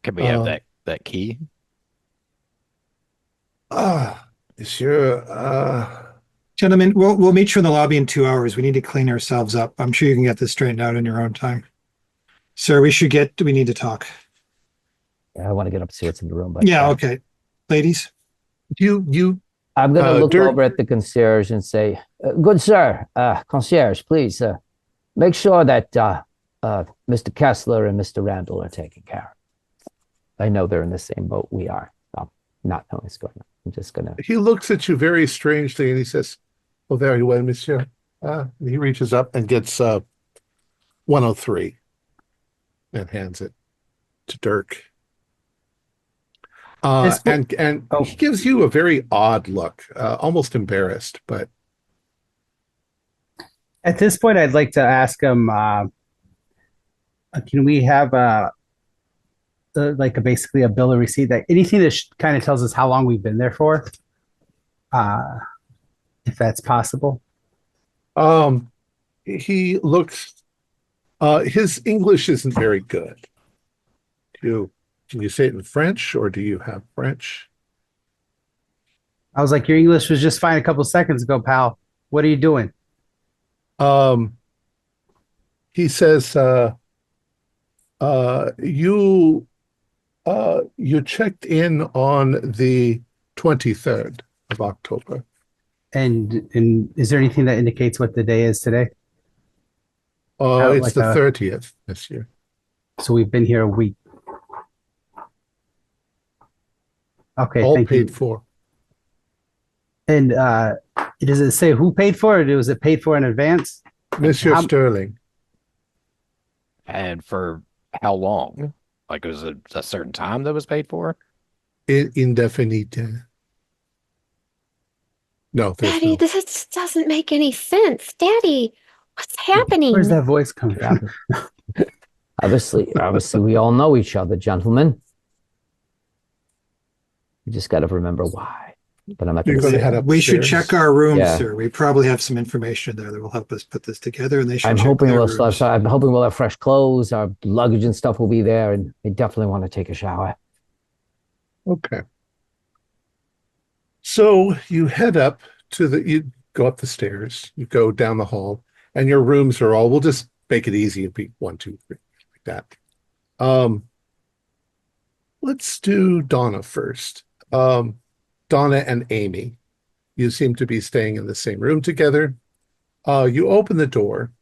can we have Uh, that key? Monsieur, Gentlemen, we'll meet you in the lobby in 2 hours. We need to clean ourselves up. I'm sure you can get this straightened out in your own time. Sir, we need to talk. Yeah, I want to get up and see what's in the room, but Yeah, okay. Ladies? you I'm going to look Dirk, over at the concierge and say, "Good sir, concierge, please make sure that Mr. Kessler and Mr. Randall are taken care of. I know they're in the same boat we are. So not knowing what's going on. I'm just going to." he looks at you very strangely and he says, "Oh, very well, monsieur." And he reaches up and gets 103 and hands it to Dirk. This po- And he oh, gives you a very odd look, almost embarrassed, but at this point, I'd like to ask him, can we have like basically a bill of receipt that anything that kind of tells us how long we've been there for, uh, if that's possible. um, he looks. His English isn't very good. Can you say it in French, or do you have French? I was like, your English was just fine a couple seconds ago, pal. What are you doing? Um, he says, "You you checked in on the 23rd of October. And is there anything that indicates what the day is today? Out It's like the a 30th this year, So we've been here a week. Okay, all thank paid you. for. And does it say who paid for it? Was it paid for in advance? Monsieur How Sterling, And for how long? Like, was it a certain time that was paid for? indefinite. No, there's Daddy, no. this doesn't make any sense. Daddy, what's where's happening? that voice coming Yeah, from? obviously, we all know each other, gentlemen. You just got to remember why. But I'm not You're going to going to say head it. We should check upstairs. our rooms, Yeah, sir. We probably have some information there that will help us put this together, and they should I'm check hoping their we'll. rooms. I'm hoping we'll have fresh clothes. Our luggage and stuff will be there, and I definitely want to take a shower. Okay. So you head up you go up the stairs, you go down the hall, and your rooms are all, we'll just make it easy and be one, two, three, like that. Um, let's do Donna first. Um, Donna and Amy, you seem to be staying in the same room together. You open the door.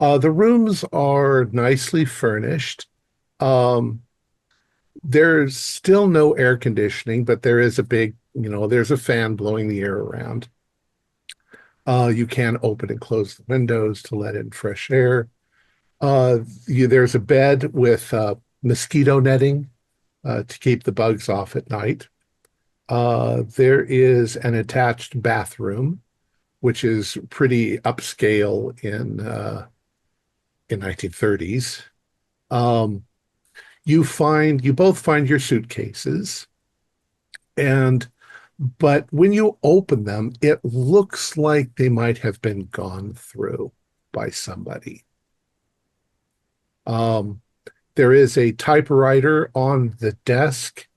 The rooms are nicely furnished. Um, there's still no air conditioning, but there is there's a fan blowing the air around. You can open and close the windows to let in fresh air. There's a bed with mosquito netting to keep the bugs off at night. There is an attached bathroom, which is pretty upscale in 1930s. Um, you both find your suitcases, and but when you open them, it looks like they might have been gone through by somebody. Um, there is a typewriter on the desk,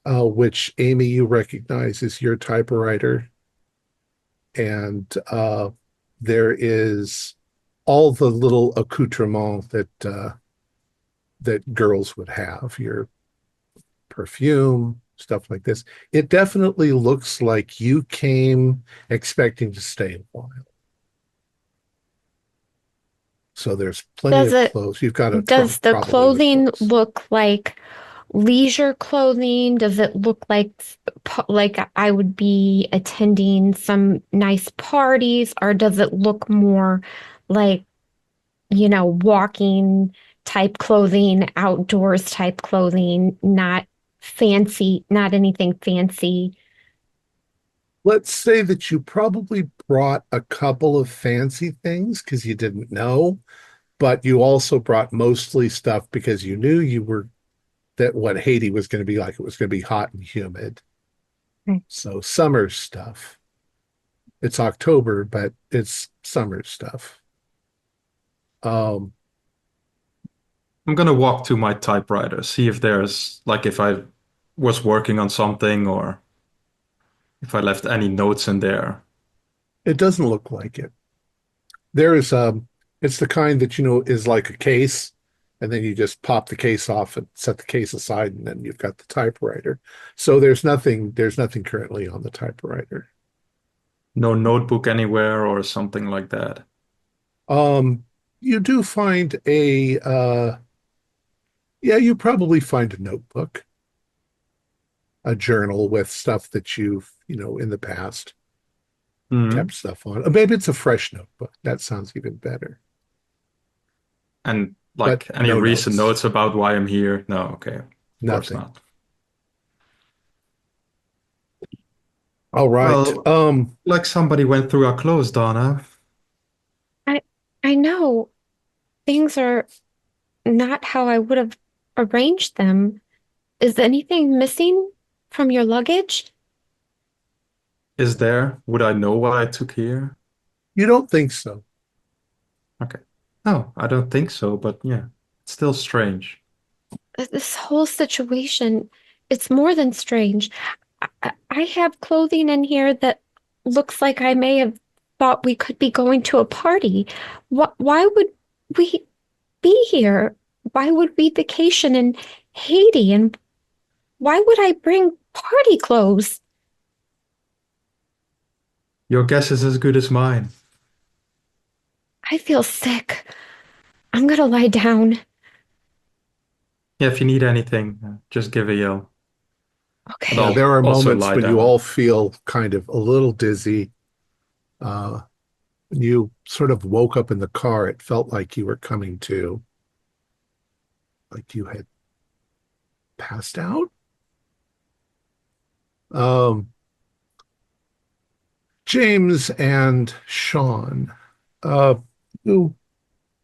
which Amy, you recognize as your typewriter. And there is all the little accoutrement that girls would have, your perfume, stuff like this. It definitely looks like you came expecting to stay a while. So there's plenty Does of it clothes. You've got a trunk does the probably with clothing books. look like leisure clothing? Does it look like I would be attending some nice parties, or does it look more like, walking type clothing, outdoors type clothing, not fancy, not anything fancy? Let's say that you probably brought a couple of fancy things because you didn't know, but you also brought mostly stuff because you knew that what Haiti was going to be like. It was going to be hot and humid. Right. So summer stuff. It's October, but it's summer stuff. Um, I'm gonna walk to my typewriter, see if there's like if I was working on something or if I left any notes in there. it doesn't look like it. There is it's the kind that is like a case, and then you just pop the case off and set the case aside, and then you've got the typewriter. So there's nothing currently on the typewriter. No notebook anywhere or something like that. You do find yeah, you probably find a notebook, a journal with stuff that you've in the past Hmm. kept stuff on. Maybe it's a fresh notebook. That sounds even better. And But like any no recent notes, notes about why I'm here? No, okay. Of course nothing. not. All right. Well, like somebody went through our clothes, Donna. I I know things are not how I would have arranged them. Is anything missing from your luggage? Is there? Would I know what I took here? You don't think so? Okay. No, I don't think so, but yeah, it's still strange. This whole situation, it's more than strange. I have clothing in here that looks like I may have thought we could be going to a party. Why would we be here? Why would we vacation in Haiti? And why would I bring party clothes? Your guess is as good as mine. I feel sick. I'm gonna lie down. Yeah, if you need anything, just give a yell. And Yeah, Okay. there I'll are also moments lie when you down. all feel kind of a little dizzy. Uh, when you sort of woke up in the car, it felt like you were coming to, like you had passed out. Um, James and Sean, you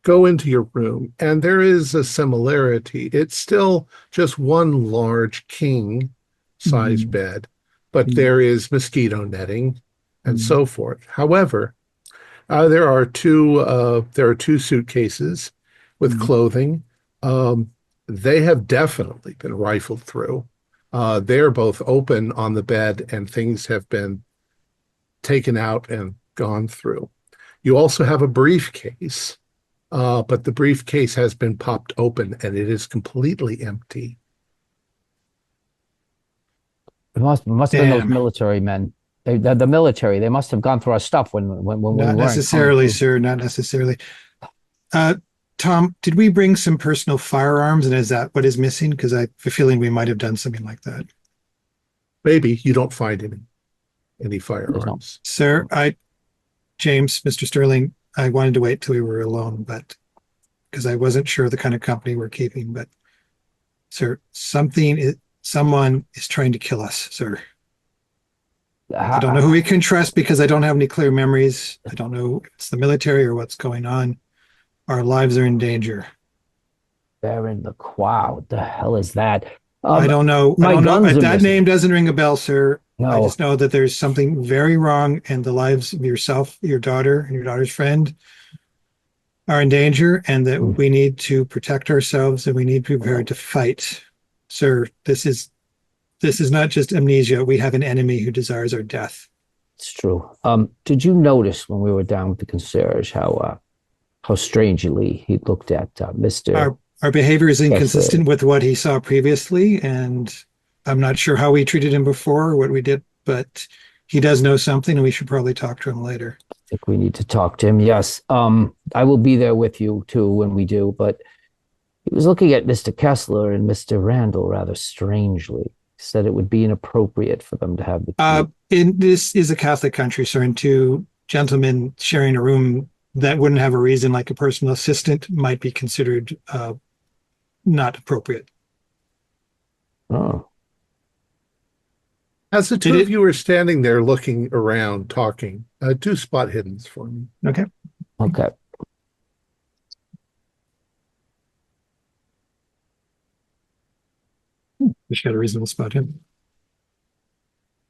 go into your room, and there is a similarity. It's still just one large king size Mhm. bed, but Mhm. there is mosquito netting and Mhm. so forth. However, there are two suitcases with Mhm. clothing. Um, they have definitely been rifled through. They're both open on the bed, and things have been taken out and gone through. You also have a briefcase, but the briefcase has been popped open and it is completely empty. It must have been those Damn. military men. The military. They must have gone through our stuff when we Not weren't coming necessarily, through. sir. Not necessarily. Uh, Tom, did we bring some personal firearms, and is that what is missing? Because I have a feeling we might have done something like that. Maybe you don't find any There's no. firearms. Sir, James, Mr. Sterling, I wanted to wait till we were alone, but because I wasn't sure the kind of company we're keeping. But, sir, someone is trying to kill us, sir. I don't know who we can trust because I don't have any clear memories. I don't know if it's the military or what's going on. Our lives are in danger. They're in the quad. What the hell is that? I don't know. I My don't know. guns are That missing. name doesn't ring a bell, sir. I No, just know that there's something very wrong, and the lives of yourself, your daughter, and your daughter's friend are in danger, and that we need to protect ourselves and we need to be prepared to fight. Sir, this is not just amnesia. We have an enemy who desires our death. it's true. Did you notice when we were down with the concierge how strangely he looked at Mr. Our behavior is Kessler? inconsistent with what he saw previously, and I'm not sure how we treated him before or what we did, but he does know something, and we should probably talk to him later. I think we need to talk to him. Yes. I will be there with you too when we do, but he was looking at Mr. Kessler and Mr. Randall rather strangely. He said it would be inappropriate for them to have the key. This is a Catholic country, sir, and two gentlemen sharing a room that wouldn't have a reason, like a personal assistant, might be considered not appropriate. Oh, As the Did two of it? you are standing there looking around, talking, do spot hiddens for me. Okay. okay. Just got a reasonable spot him.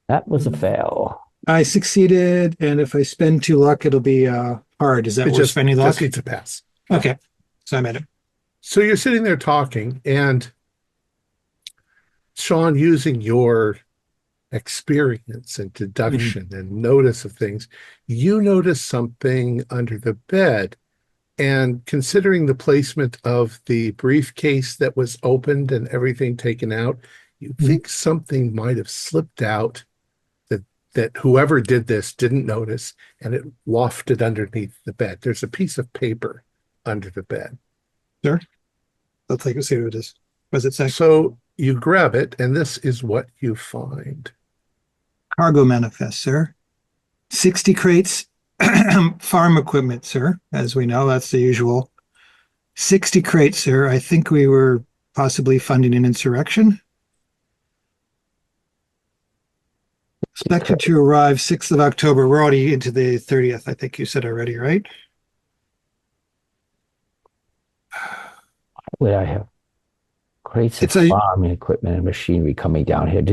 That was a fail. I succeeded, and if I spend 2 luck, it'll be hard. Is that It worth spending luck? just needs a pass. Okay. So I'm at it. So you're sitting there talking, and Sean, using your experience and deduction and notice of things, you notice something under the bed. And considering the placement of the briefcase that was opened and everything taken out, you think something might have slipped out that whoever did this didn't notice, and it wafted underneath the bed. There's a piece of paper under the bed. Sure. I'll take it, see what it is. What does it say? So you grab it, and this is what you find. Cargo manifest, sir. 60 crates, farm equipment, sir. As we know, that's the usual. 60 crates, sir. I think we were possibly funding an insurrection. Expected to arrive 6th of October. We're already into the 30th, I think you said already, right? Would I have crates of It's a farming equipment and machinery coming down here?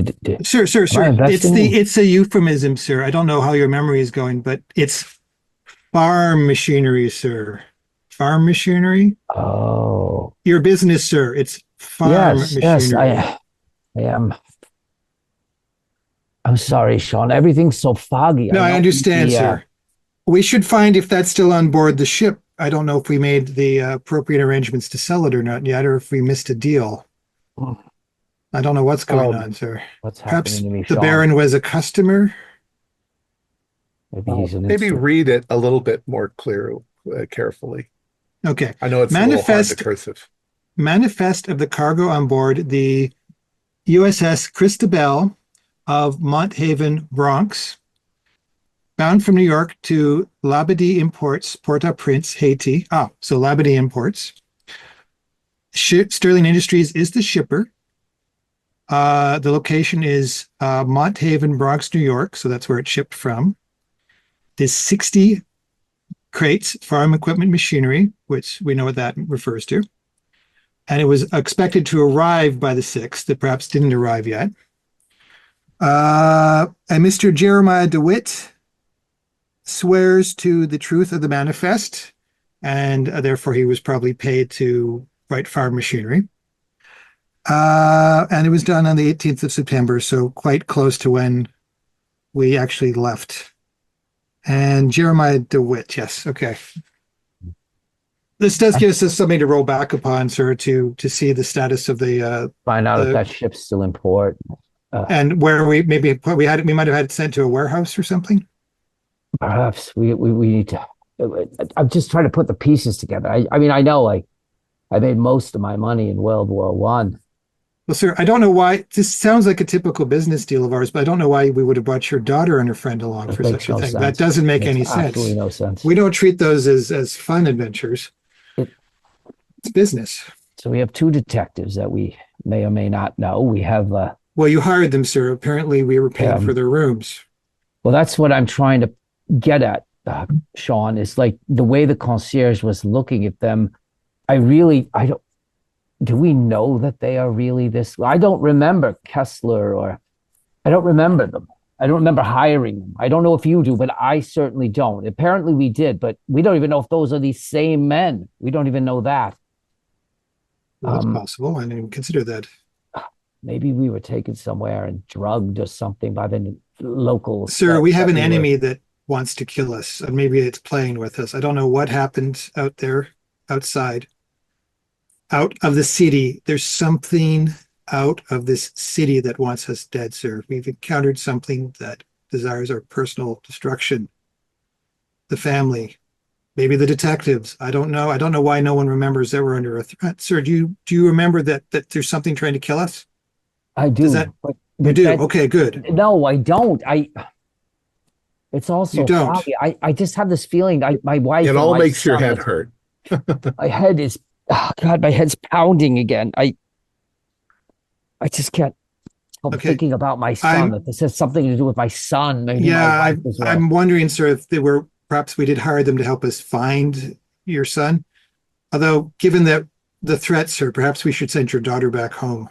sir, sir, Am I sir. investing? It's a euphemism, sir. I don't know how your memory is going, but it's farm machinery, sir. Farm machinery? Oh, Your business, sir. It's farm yes, machinery. I am. I'm sorry, Sean. Everything's so foggy. No, I know understand, the, sir. We should find if that's still on board the ship. I don't know if we made the appropriate arrangements to sell it or not yet, or if we missed a deal. I don't know what's going on, sir. What's Perhaps happening to me, the Sean? Baron was a customer. Maybe he's an Maybe instrument. read it a little bit more carefully. Okay. I know it's a little hard to cursive. Manifest of the cargo on board the USS Christabel of Monthaven, Bronx, bound from New York to Labadie Imports, Port-au-Prince, Haiti. So Labadie Imports. Sterling Industries is the shipper. The location is Monthaven, Bronx, New York. So that's where it shipped from. There's 60 crates, farm equipment machinery, which we know what that refers to. And it was expected to arrive by the 6th. It perhaps didn't arrive yet. And Mr. Jeremiah DeWitt swears to the truth of the manifest, and therefore he was probably paid to write farm machinery. And it was done on the 18th of September, so quite close to when we actually left. And Jeremiah DeWitt, yes, okay. This does give us something to roll back upon, sir, to see the status of the Find out if that ship's still in port. And where we might have had it sent to a warehouse or something. Perhaps we need to. I'm just trying to put the pieces together. I mean, I know I made most of my money in World War One. Well, sir, I don't know why. This sounds like a typical business deal of ours, but I don't know why we would have brought your daughter and her friend along It for makes such a no thing. sense. That doesn't make any Makes sense. absolutely no sense. We don't treat those as fun adventures. It's business. So we have two detectives that we may or may not know. We have. Well, you hired them, sir. Apparently, we were paying for their rooms. Well, that's what I'm trying to get at, Sean. Is like the way the concierge was looking at them. I don't. Do we know that they are really this? I don't remember Kessler, or I don't remember them. I don't remember hiring them. I don't know if you do, but I certainly don't. Apparently we did, but we don't even know if those are these same men. We don't even know that. Well, that's possible. I didn't even consider that. Maybe we were taken somewhere and drugged or something by the local. Sir, we have an enemy that wants to kill us, and maybe it's playing with us. I don't know what happened out there, outside. Out of the city, there's something out of this city that wants us dead, sir. We've encountered something that desires our personal destruction. The family, maybe the detectives. I don't know. I don't know why no one remembers that we're under a threat. Sir, do you remember that there's something trying to kill us? I do. You do? Okay, good. No, I don't. It's also You don't. foggy. I just have this feeling. My wife. It all makes your head hurt. My head is. Oh God, my head's pounding again. I just can't help thinking about my son. That this has something to do with my son. Maybe yeah, I'm wondering, sir, if they were perhaps we did hire them to help us find your son. Although, given that the threat, sir, perhaps we should send your daughter back home.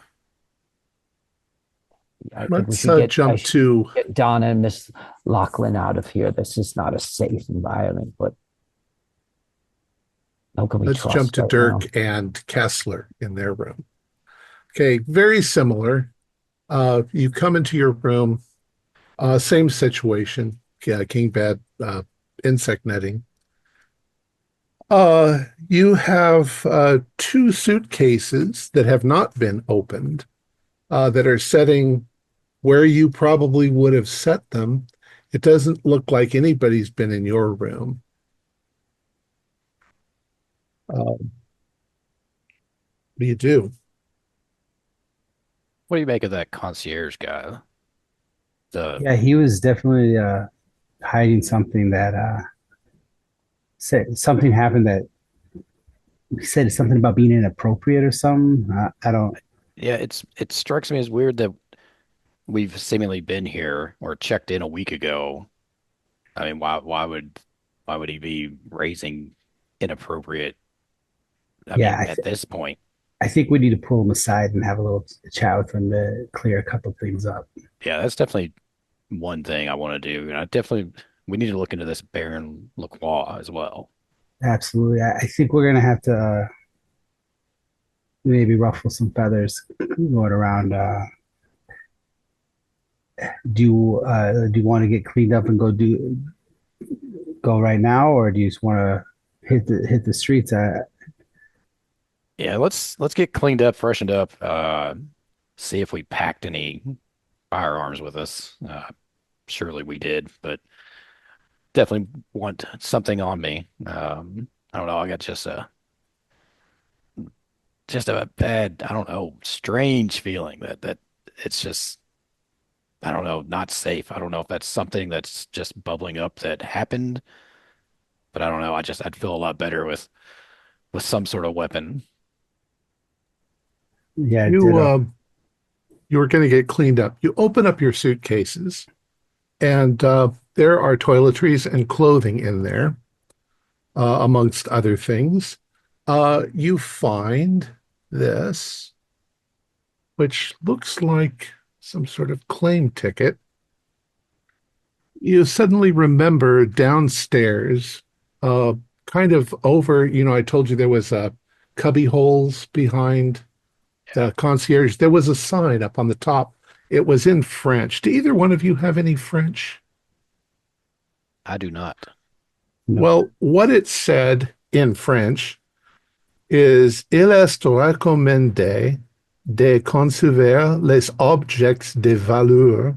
Let's jump to get Donna and Miss Lachlan out of here. This is not a safe environment, but let's jump to Dirk and Kessler in their room. Okay, very similar. You come into your room, same situation. King bed, insect netting. You have two suitcases that have not been opened that are setting where you probably would have set them. It doesn't look like anybody's been in your room. What do you do? What do you make of that concierge guy? Yeah, he was definitely hiding something that said something happened that he said something about being inappropriate or something. I don't. Yeah, it strikes me as weird that we've seemingly been here or checked in a week ago. I mean, why would he be raising inappropriate? I Yeah, mean, at this point, I think we need to pull him aside and have a little chat with him to clear a couple things up. yeah, that's definitely one thing I want to do. And I definitely we need to look into this Baron Lacroix as well. Absolutely. I think we're gonna have to maybe ruffle some feathers going around. Do you want to get cleaned up and go right now, or do you just want to hit the streets? Yeah, let's get cleaned up, freshened up, see if we packed any firearms with us. Surely we did, but definitely want something on me. I don't know. I got just a bad, I don't know, strange feeling that it's just, I don't know, not safe. I don't know if that's something that's just bubbling up that happened, but I don't know. I'd feel a lot better with some sort of weapon. Yeah, You ditto. you were going to get cleaned up. You open up your suitcases, and there are toiletries and clothing in there, amongst other things. You find this, which looks like some sort of claim ticket. You suddenly remember downstairs, uh, kind of over, I told you there was cubby holes behind the concierge. There was a sign up on the top. It was in French. Do either one of you have any French? I do not. No. Well, what it said in French is Il est recommandé de conserver les objets de valeur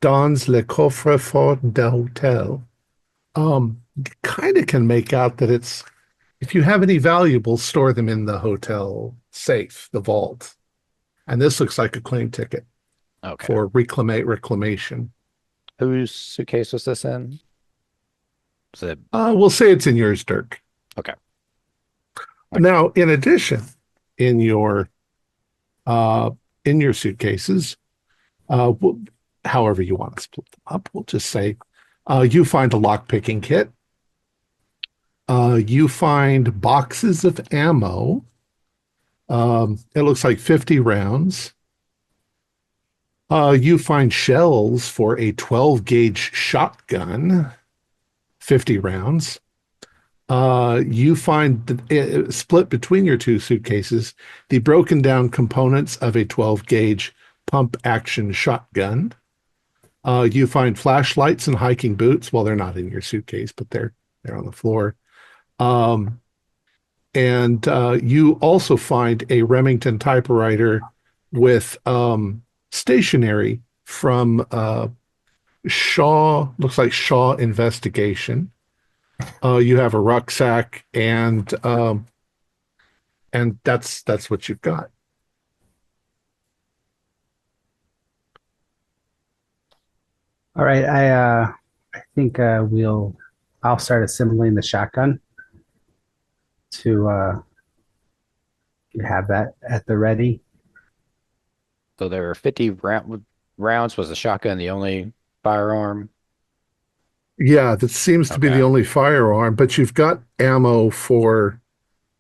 dans le coffre-fort d'un hôtel. Kind of can make out that it's if you have any valuables, store them in the hotel safe, the vault. And this looks like a claim ticket Okay. for reclamation. Whose suitcase was this in? Was it We'll say it's in yours, Dirk. okay? Now, in addition, in your suitcases, uh, however you want to split them up, we'll just say you find a lock picking kit. You find boxes of ammo. It looks like 50 rounds. You find shells for a 12 gauge shotgun, 50 rounds. You find split between your two suitcases the broken down components of a 12 gauge pump action shotgun. You find flashlights and hiking boots. Well, they're not in your suitcase, but they're on the floor. Um, and you also find a Remington typewriter with stationery from Shaw, looks like Shaw Investigation. You have a rucksack, and that's what you've got. All right, I think I'll start assembling the shotgun to have that at the ready. So there were 50 rounds. Was the shotgun the only firearm? Yeah, that seems to be the Okay. only firearm, but you've got ammo for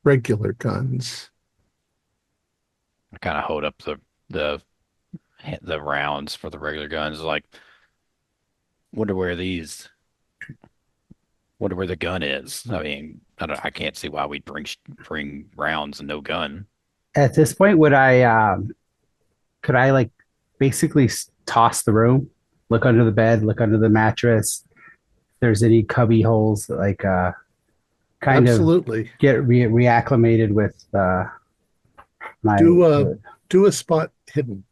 regular guns. I kind of hold up the the rounds for the regular guns. Like, wonder where these. Wonder where the gun is. I mean, I can't see why we'd bring rounds and no gun. At this point, would I could I like basically toss the room, look under the bed, look under the mattress, if there's any cubby holes, like kind of Absolutely. get reacclimated with my Do a spot hidden.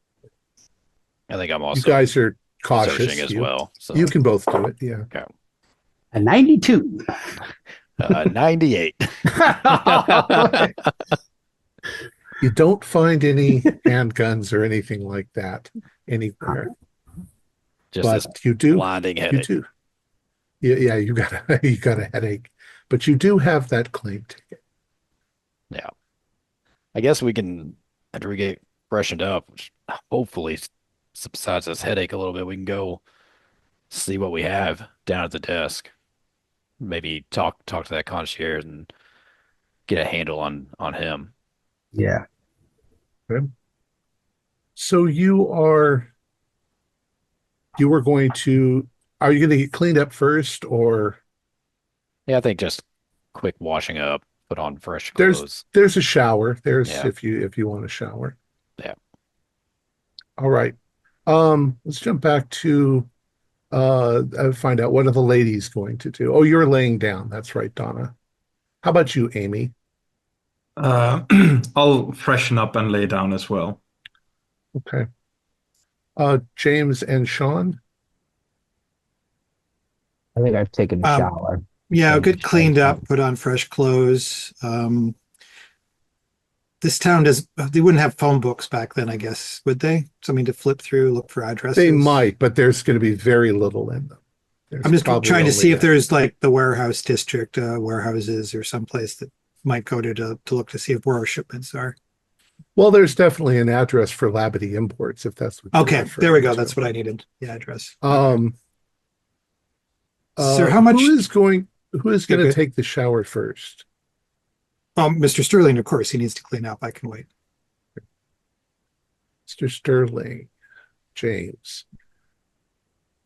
I think I'm You also guys are cautious. searching as You well. So you can both do it. Yeah. okay. a 92. 98. You don't find any handguns or anything like that anywhere, Just this but you do. blinding You headache. do. Yeah, you got you got a headache, but you do have that claim ticket. Yeah. I guess we can, after we get freshened up, which hopefully subsides this headache a little bit, we can go see what we have down at the desk. Maybe talk to that concierge and get a handle on him. Yeah. Okay. So you were going to, are you going to get cleaned up first, or Yeah, I think just quick washing up, put on fresh there's clothes. there's a shower. There's Yeah, if you want a shower. yeah. All right. Let's jump back to find out what are the ladies going to do. Oh, you're laying down. That's right, Donna. How about you, Amy? Uh, I'll freshen up and lay down as well. Okay. James and Sean? I think I've taken a Um, shower. Yeah, Changed get cleaned clothes. up, put on fresh clothes. This town they wouldn't have phone books back then, I guess, would they? Something to flip through, look for addresses. They might, but there's going to be very little in them. There's I'm just probably trying to only see if a- there's like the warehouse district, warehouses or someplace that might go to look to see if where our shipments are. Well, there's definitely an address for Labadee Imports, if that's what you're Okay, there we referring go. to. That's what I needed. The address. Um, Sir, how much? who is going Yeah, to good. take the shower first? Mr. Sterling, of course, he needs to clean up. I can wait. Mr. Sterling, James.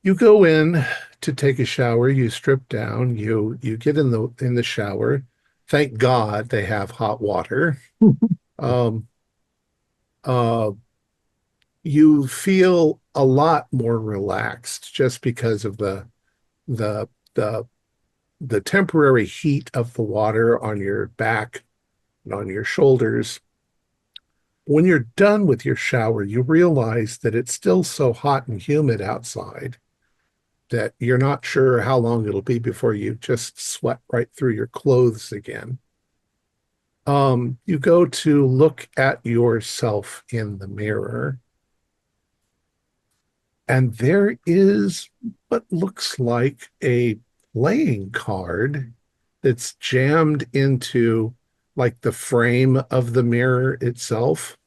You go in to take a shower, you strip down, you get in the shower. Thank God they have hot water. Um, uh, you feel a lot more relaxed just because of the the the temporary heat of the water on your back and on your shoulders. When you're done with your shower, you realize that it's still so hot and humid outside that you're not sure how long it'll be before you just sweat right through your clothes again. You go to look at yourself in the mirror, and there is what looks like a playing card that's jammed into like the frame of the mirror itself.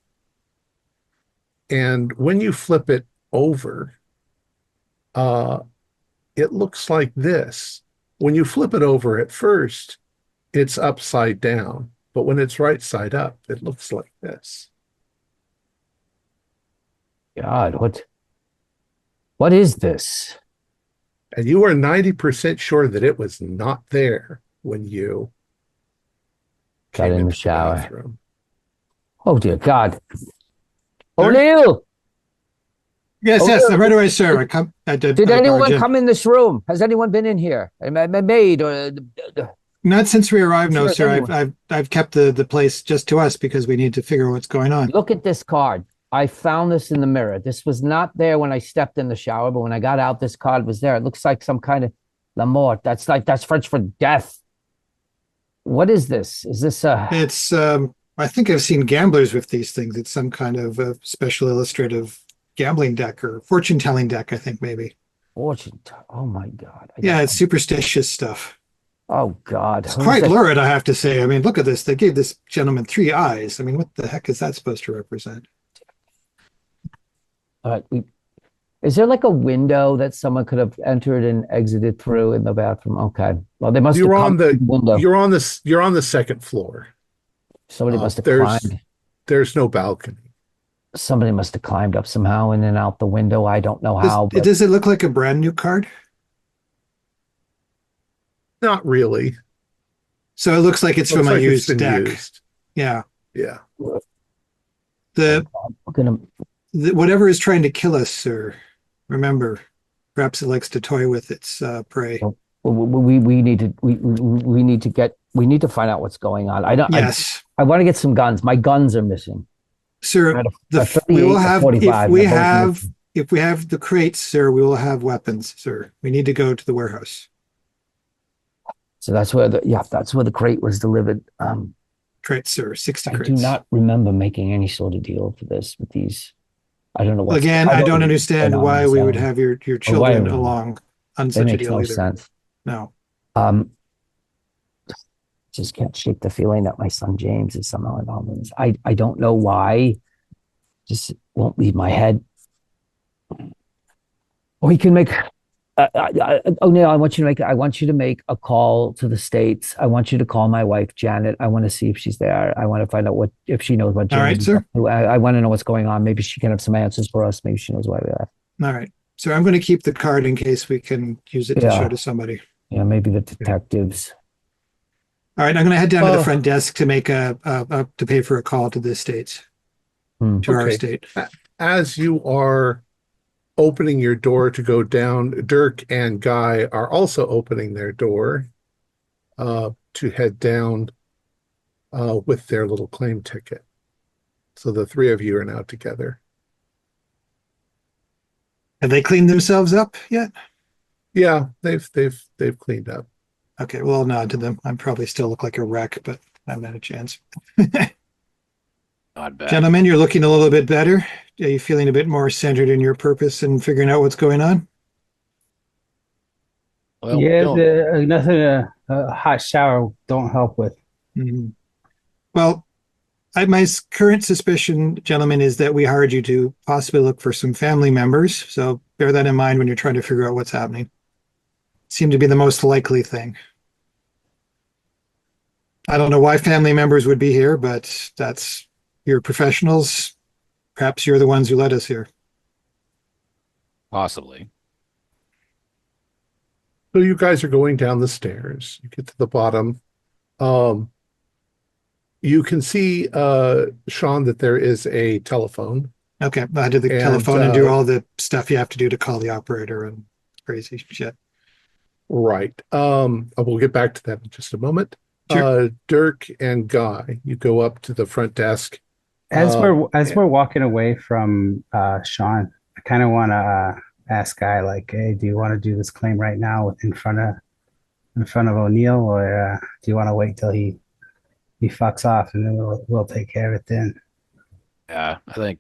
And when you flip it over, uh, it looks like this. When you flip it over at first, it's upside down, but when it's right side up, it looks like this. God, what is this? And you are 90% sure that it was not there when you Got came in the into shower. bathroom. Oh dear God. Sir? O'Neill, Yes, Oh, yes, yeah. right away, sir. I did barged anyone in. come in this room? Has anyone been in here? A maid or Not since we arrived, no, Sure, sir. anyone. I've kept the place just to us because we need to figure out what's going on. look at this card. I found this in the mirror. This was not there when I stepped in the shower, but when I got out, this card was there. It looks like some kind of la mort. That's French for death. What is this? Is this It's I think I've seen gamblers with these things. It's some kind of a special illustrative gambling deck or fortune telling deck, I think maybe. fortune? Oh my God. Yeah, it's superstitious stuff. Oh God. It's Who's quite that? lurid, I have to say. I mean, look at this. They gave this gentleman 3 eyes. I mean, what the heck is that supposed to represent? Is there like a window that someone could have entered and exited through in the bathroom? Okay. Well, they must have You're on come through the the window. you're on the second floor. Somebody must have there's climbed. there's no balcony. Somebody must have climbed up somehow in and out the window. I don't know how, but Does it look like a brand new card? Not really. So it looks like it's Looks from a like it's used been deck. used. Yeah. Yeah. The we're gonna whatever is trying to kill us, sir. Remember, perhaps it likes to toy with its prey. we need to we need to find out what's going on. Yes, I want to get some guns. My guns are missing. sir. I had a We 38 will and a have 45, if we have the crates, sir. We will have weapons, sir. We need to go to the warehouse. So that's where the crate was delivered. Crates, sir. 60 I crates. do not remember making any sort of deal for this with these. I don't know what. Again, I don't understand why we would have. have your children why- along on That such a makes deal no either. sense. No. Um, just can't shake the feeling that my son James is somehow involved in this. I don't know why. Just won't leave my head. We can make. O'Neill, I want you to make a call to the States. I want you to call my wife, Janet. I want to see if she's there. I want to find out if she knows what All right, Janet is sir. up to. I want to know what's going on. Maybe she can have some answers for us. Maybe she knows why we left. All right. So I'm going to keep the card in case we can use it to show to somebody. Yeah, maybe the detectives. All right. I'm going to head down to the front desk to make to pay for a call to the States, to our state. As you are opening your door to go down, Dirk and Guy are also opening their door to head down with their little claim ticket. So the three of you are now together. Have they cleaned themselves up yet? Yeah, they've cleaned up. Okay, well, I'll nod to them. I probably still look like a wreck, but I haven't had a chance. Not bad. Gentlemen, you're looking a little bit better. Are you feeling a bit more centered in your purpose and figuring out what's going on? Well, Yeah, nothing a hot shower don't help with. Mhm. Well, my current suspicion, gentlemen, is that we hired you to possibly look for some family members. So bear that in mind when you're trying to figure out what's happening. Seemed to be the most likely thing. I don't know why family members would be here, but that's your professionals. Perhaps you're the ones who led us here. possibly. So you guys are going down the stairs. You get to the bottom. You can see, Sean, that there is a telephone. Okay, I did the telephone and do all the stuff you have to do to call the operator and crazy shit. Right. We'll get back to that in just a moment. Sure. Dirk and Guy, you go up to the front desk. As we're walking away from Sean, I kind of want to ask Guy, like, hey, do you want to do this claim right now in front of O'Neill, or do you want to wait till he fucks off and then we'll take care of it then? Yeah, I think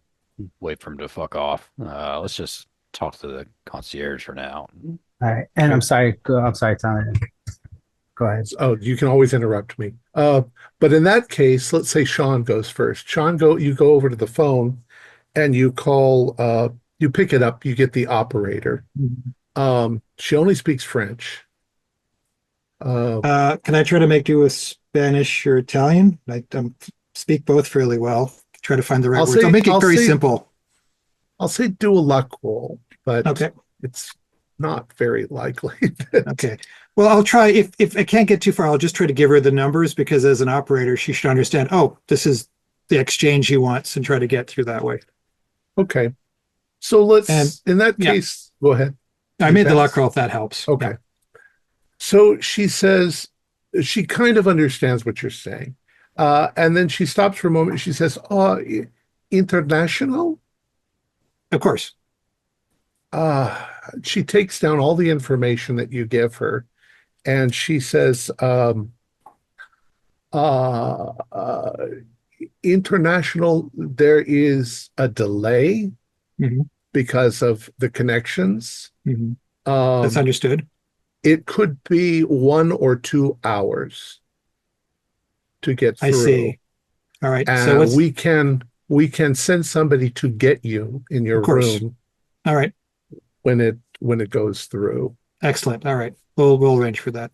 wait for him to fuck off. Let's just talk to the concierge for now. All right. And I'm sorry, Tom. Go ahead. Oh, you can always interrupt me. But in that case, let's say Sean goes first. Sean, you go over to the phone and you call, you pick it up, you get the operator. She only speaks French. Can I try to make do with Spanish or Italian? I speak both fairly well. Try to find the right words. I'll make it very simple. I'll say do a luck roll, but okay, it's not very likely. Okay. Well, I'll try. If I can't get too far, I'll just try to give her the numbers, because as an operator, she should understand, oh, this is the exchange he wants, and try to get through that way. Okay. So in that case, go ahead. I made the luck roll if that helps. Okay. Yeah. So she says, she kind of understands what you're saying. And then she stops for a moment. She says, international? Of course. She takes down all the information that you give her, and she says, international, there is a delay because of the connections. That's understood. It could be 1 or 2 hours to get through. I see. All right. So we can send somebody to get you in your room. All right. When it goes through. Excellent. All right. We'll arrange for that.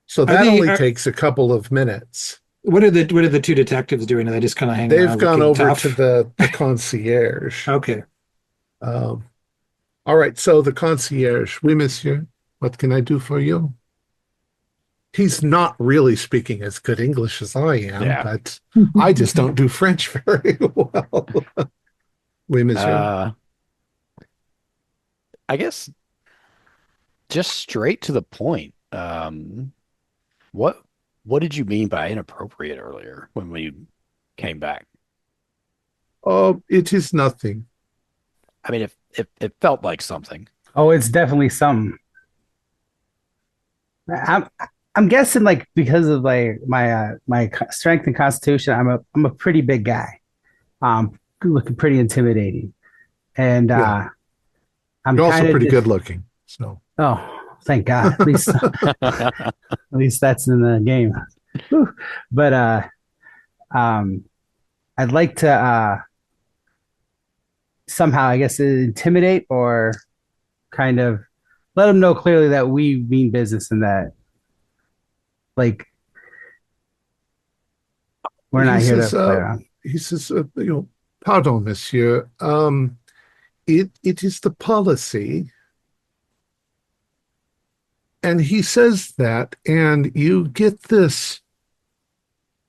So that only takes a couple of minutes. What are the two detectives doing? Are they just kind of hanging around? They've gone over to the concierge. Okay. All right. So the concierge, oui, monsieur, what can I do for you? He's not really speaking as good English as I am, but I just don't do French very well. Oui, monsieur. I guess just straight to the point. What did you mean by inappropriate earlier when we came back? Oh, it is nothing. I mean, it felt like something. Oh, it's definitely something. I'm guessing, like, because of like my strength and constitution, I'm a pretty big guy, looking pretty intimidating, and you're also pretty good looking. So thank God, at least that's in the game. Whew. But I'd like to somehow, I guess, intimidate or kind of let them know clearly that we mean business and that, like, we're He not here says, to play around. pardon, monsieur. It is the policy. And he says that, and you get this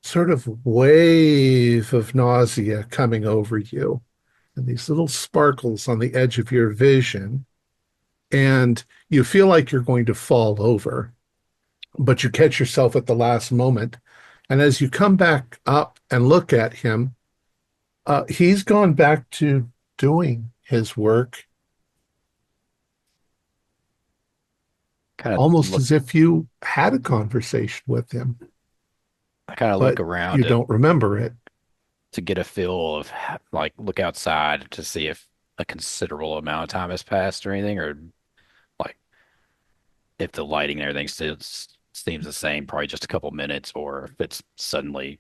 sort of wave of nausea coming over you, and these little sparkles on the edge of your vision, and you feel like you're going to fall over, but you catch yourself at the last moment. And as you come back up and look at him, he's gone back to doing his work, Kind of almost look, as if you had a conversation with him, I kind of look but around you don't remember it. to get a feel of like look outside to see if a considerable amount of time has passed or anything, or like if the lighting and everything still seems the same, probably just a couple minutes, or if it's suddenly,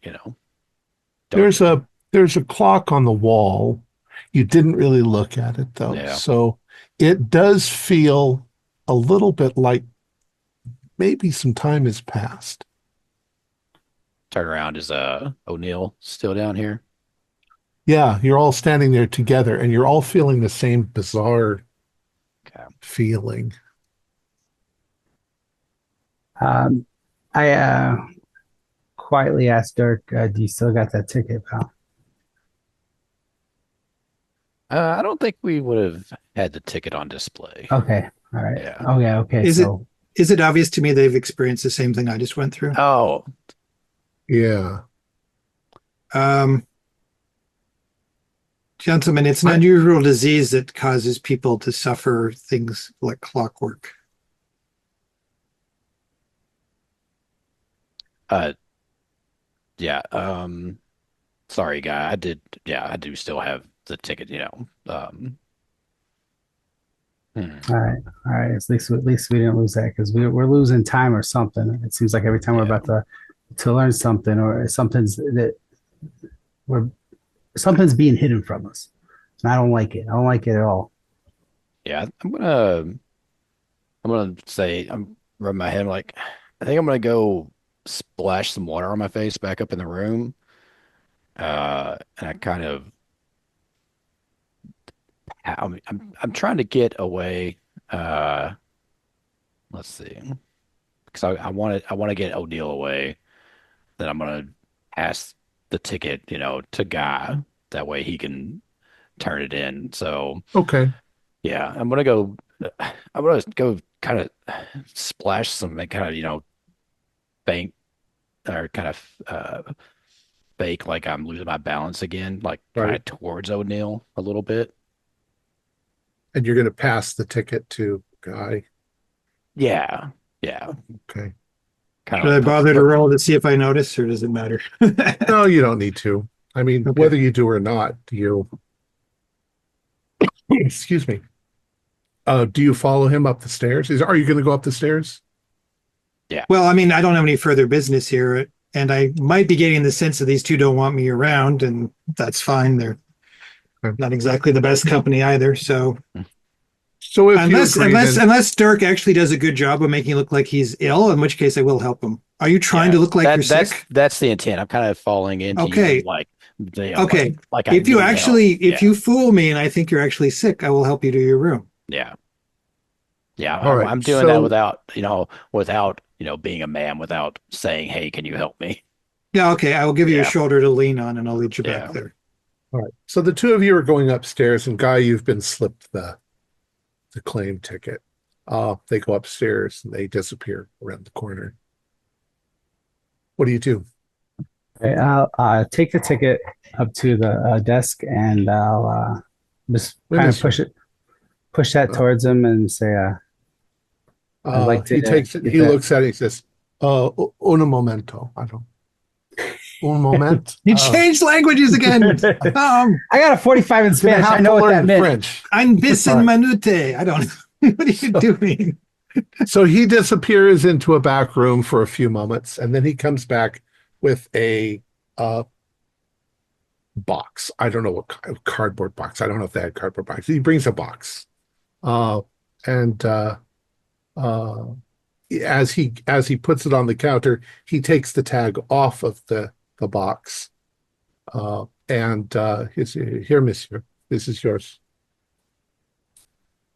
There's darker. a clock on the wall. You didn't really look at it though. Yeah. So it does feel a little bit like maybe some time has passed. Turn around, is O'Neill still down here? Yeah, you're all standing there together and you're all feeling the same bizarre Okay. feeling. I quietly asked Dirk, "Do you still got that ticket, pal?" I don't think we would have had the ticket on display. Okay, all right. Yeah. Oh yeah, okay. Is it So is it obvious to me they've experienced the same thing I just went through? Oh, Yeah. Um, Gentlemen, it's an unusual disease that causes people to suffer things like clockwork. uh, yeah. Sorry, guy. Yeah, I do still have the ticket. Hmm. all right. At least we didn't lose that because we're losing time or something. It seems like every time we're Yeah. about to learn something or we're something's being hidden from us. And I don't like it. I don't like it at all. Yeah, I'm gonna say I'm rubbing my head like I think I'm gonna go splash some water on my face back up in the room. And I kind of I'm trying to get away. Uh, let's see, because I want to get O'Neill away. Then I'm gonna pass the ticket, to Guy. That way he can turn it in. So Okay. yeah, I'm gonna go kind of splash some kind of bank or kind of fake like I'm losing my balance again, like kind Right. of towards O'Neill a little bit. And you're going to pass the ticket to Guy. Yeah, yeah, Okay. kind of Should I like bother to roll to see if I notice, or does it matter? No, you don't need to. I mean, Okay. whether you do or not, excuse me. Do you follow him up the stairs? Are you going to go up the stairs? Well, I mean, I don't have any further business here, and I might be getting the sense that these two don't want me around, and that's fine. They're Okay. not exactly the best company either. So So if you unless agree, unless then unless Dirk actually does a good job of making it look like he's ill, in which case I will help him. Are you trying to look like you're sick? that's the intent. I'm kind of falling into Okay. you like Okay. like I If you need help. actually, if Yeah, you fool me and I think you're actually sick, I will help you to your room. yeah, yeah. all right. I'm doing that So without being a man, without saying, "Hey, can you help me?" Yeah, okay. I will give you a Yeah. shoulder to lean on and I'll lead you back Yeah. there. all right. So the two of you are going upstairs, and Guy, you've been slipped the claim ticket. They go upstairs and they disappear around the corner. What do you do? Okay, I'll take the ticket up to the desk and I'll just Wait a kind of minute, push that Uh, towards him and say, I'd like to he takes it. get He that. looks at it. He says, "Un momento." I don't. Un moment. You changed languages again. I got a 45 in He's gonna Spanish. I have know to what learn that meant. French. I'm bis All in right. minute. I don't know. What are you doing? So he disappears into a back room for a few moments, and then he comes back with a box. I don't know what kind of cardboard box. I don't know if they had cardboard box. He brings a box. And uh, as he puts it on the counter, he takes the tag off of the box. Here, monsieur, this is yours.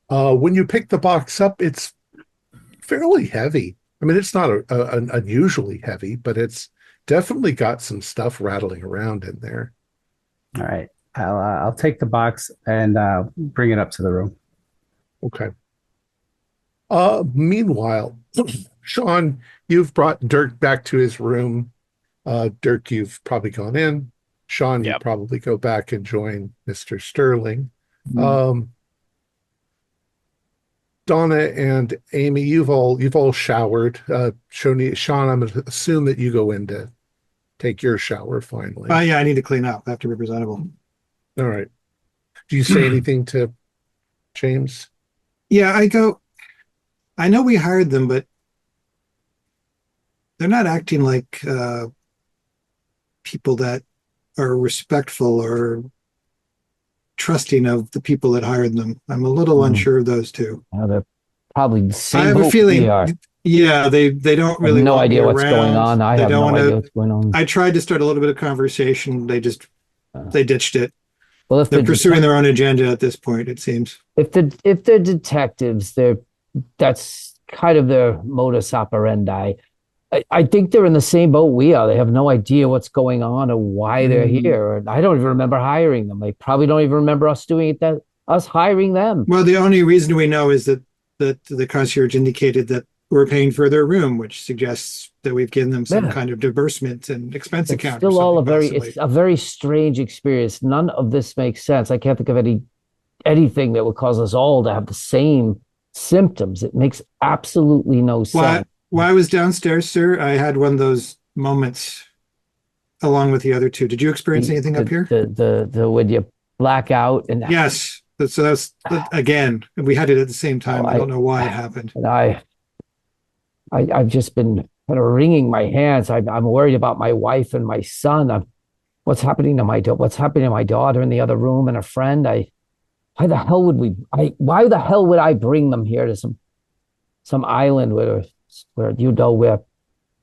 When you pick the box up, it's fairly heavy. I mean, it's not an unusually heavy, but it's definitely got some stuff rattling around in there. All right. I'll take the box and bring it up to the room. Okay. Meanwhile, Sean, you've brought Dirk back to his room. Dirk, you've probably gone in. Sean, you Yep. probably go back and join Mr. Sterling. Mhm. Donna and Amy, you've all showered. Sean, I'm going to assume that you go in to take your shower finally. Yeah, I need to clean up. I have to be presentable. All right. Do you say anything to James? Yeah, I know we hired them, but they're not acting like people that are respectful or trusting of the people that hired them. I'm a little unsure of those two. They're probably the same I have a boat feeling, we are. yeah, they don't I really have no want me idea what's going around. on. I They have don't no wanna- idea what's going on. I tried to start a little bit of conversation. They ditched it. Well, if They're pursuing their own agenda at this point, it seems. if they're detectives, that's kind of their modus operandi. I think they're in the same boat we are. They have no idea what's going on or why they're here. And I don't even remember hiring them. They probably don't even remember us us hiring them. Well, the only reason we know is that the concierge indicated that we're paying for their room, which suggests that we've given them some Yeah. kind of disbursement and expense It's account. or still all something, it's a very strange experience. None of this makes sense. I can't think of anything that would cause us all to have the same symptoms. It makes absolutely no sense. While I was downstairs, sir, I had one of those moments along with the other two. Did you experience anything up here? The when you black out and Yes. So that's again, we had it at the same time. Oh, I don't know why it happened. and I've just been kind of wringing my hands. I'm worried about my wife and my son. What's happening to my daughter in the other room and a friend? Why the hell would I bring them here to some island where we're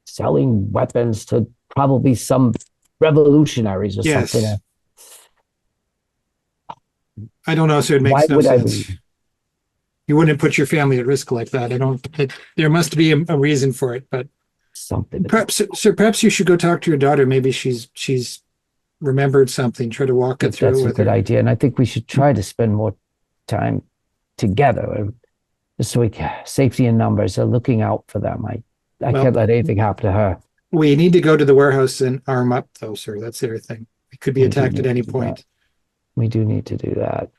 selling weapons to probably some revolutionaries or Yes. something? I don't know, sir. It Why makes no would I sense. be- You wouldn't put your family at risk like that. There must be a reason for it, but Something. perhaps, sir, perhaps you should go talk to your daughter. Maybe she's remembered something. Try to walk it That's through a with good her. idea, and I think we should try to spend more time together, just so safety in numbers. Looking out for them. I Well- can't let anything happen to her. We need to go to the warehouse and arm up, though, sir. That's the other thing. We could be We do attacked need at any to do point. We do need to do that.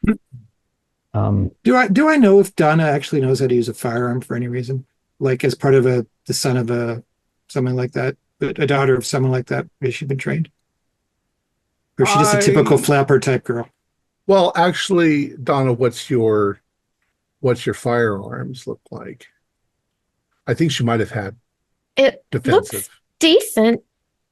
Do I know if Donna actually knows how to use a firearm for any reason? Like as part of the son of someone like that, a daughter of someone like that? Has she been trained? Or is she just a typical flapper type girl? Well, actually, Donna, what's your firearms look like? I think she might have had It defensive. looks decent.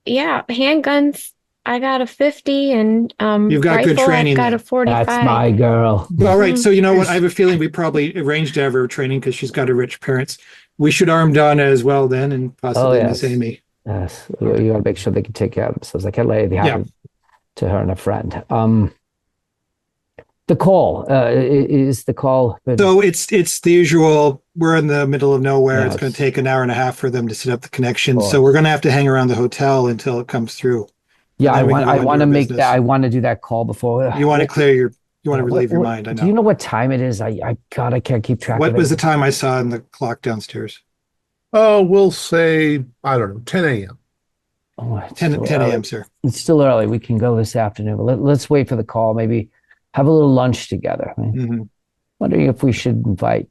Yeah, handguns. I got a 50 and You've got good rifle, training I've got then. a 45. That's my girl. All right. So you know what? I have a feeling we probably arranged to have her training because she's got her rich parents. We should arm Donna as well then, and possibly Miss yes. Amy. Yes, you gotta make sure they can take care of themselves. I can't let anything happen to her and a friend. The call is the call. So it's the usual. We're in the middle of nowhere. It's Yes. going to take an hour and a half for them to set up the connection. Of So course. we're going to have to hang around the hotel until it comes through. Yeah, then we can go I into want to our make business. that. I want to do that call before. You want to clear your. You want to relieve your What- mind. I Do you know. know what time it is? I I can't keep track What of was the it. time I saw in the clock downstairs? Oh, we'll say, I don't know, 10 a.m. Oh, it's 10 still 10 early. a.m., sir. It's still early. We can go this afternoon, but let's wait for the call. Maybe have a little lunch together. Mhm. Wondering if we should invite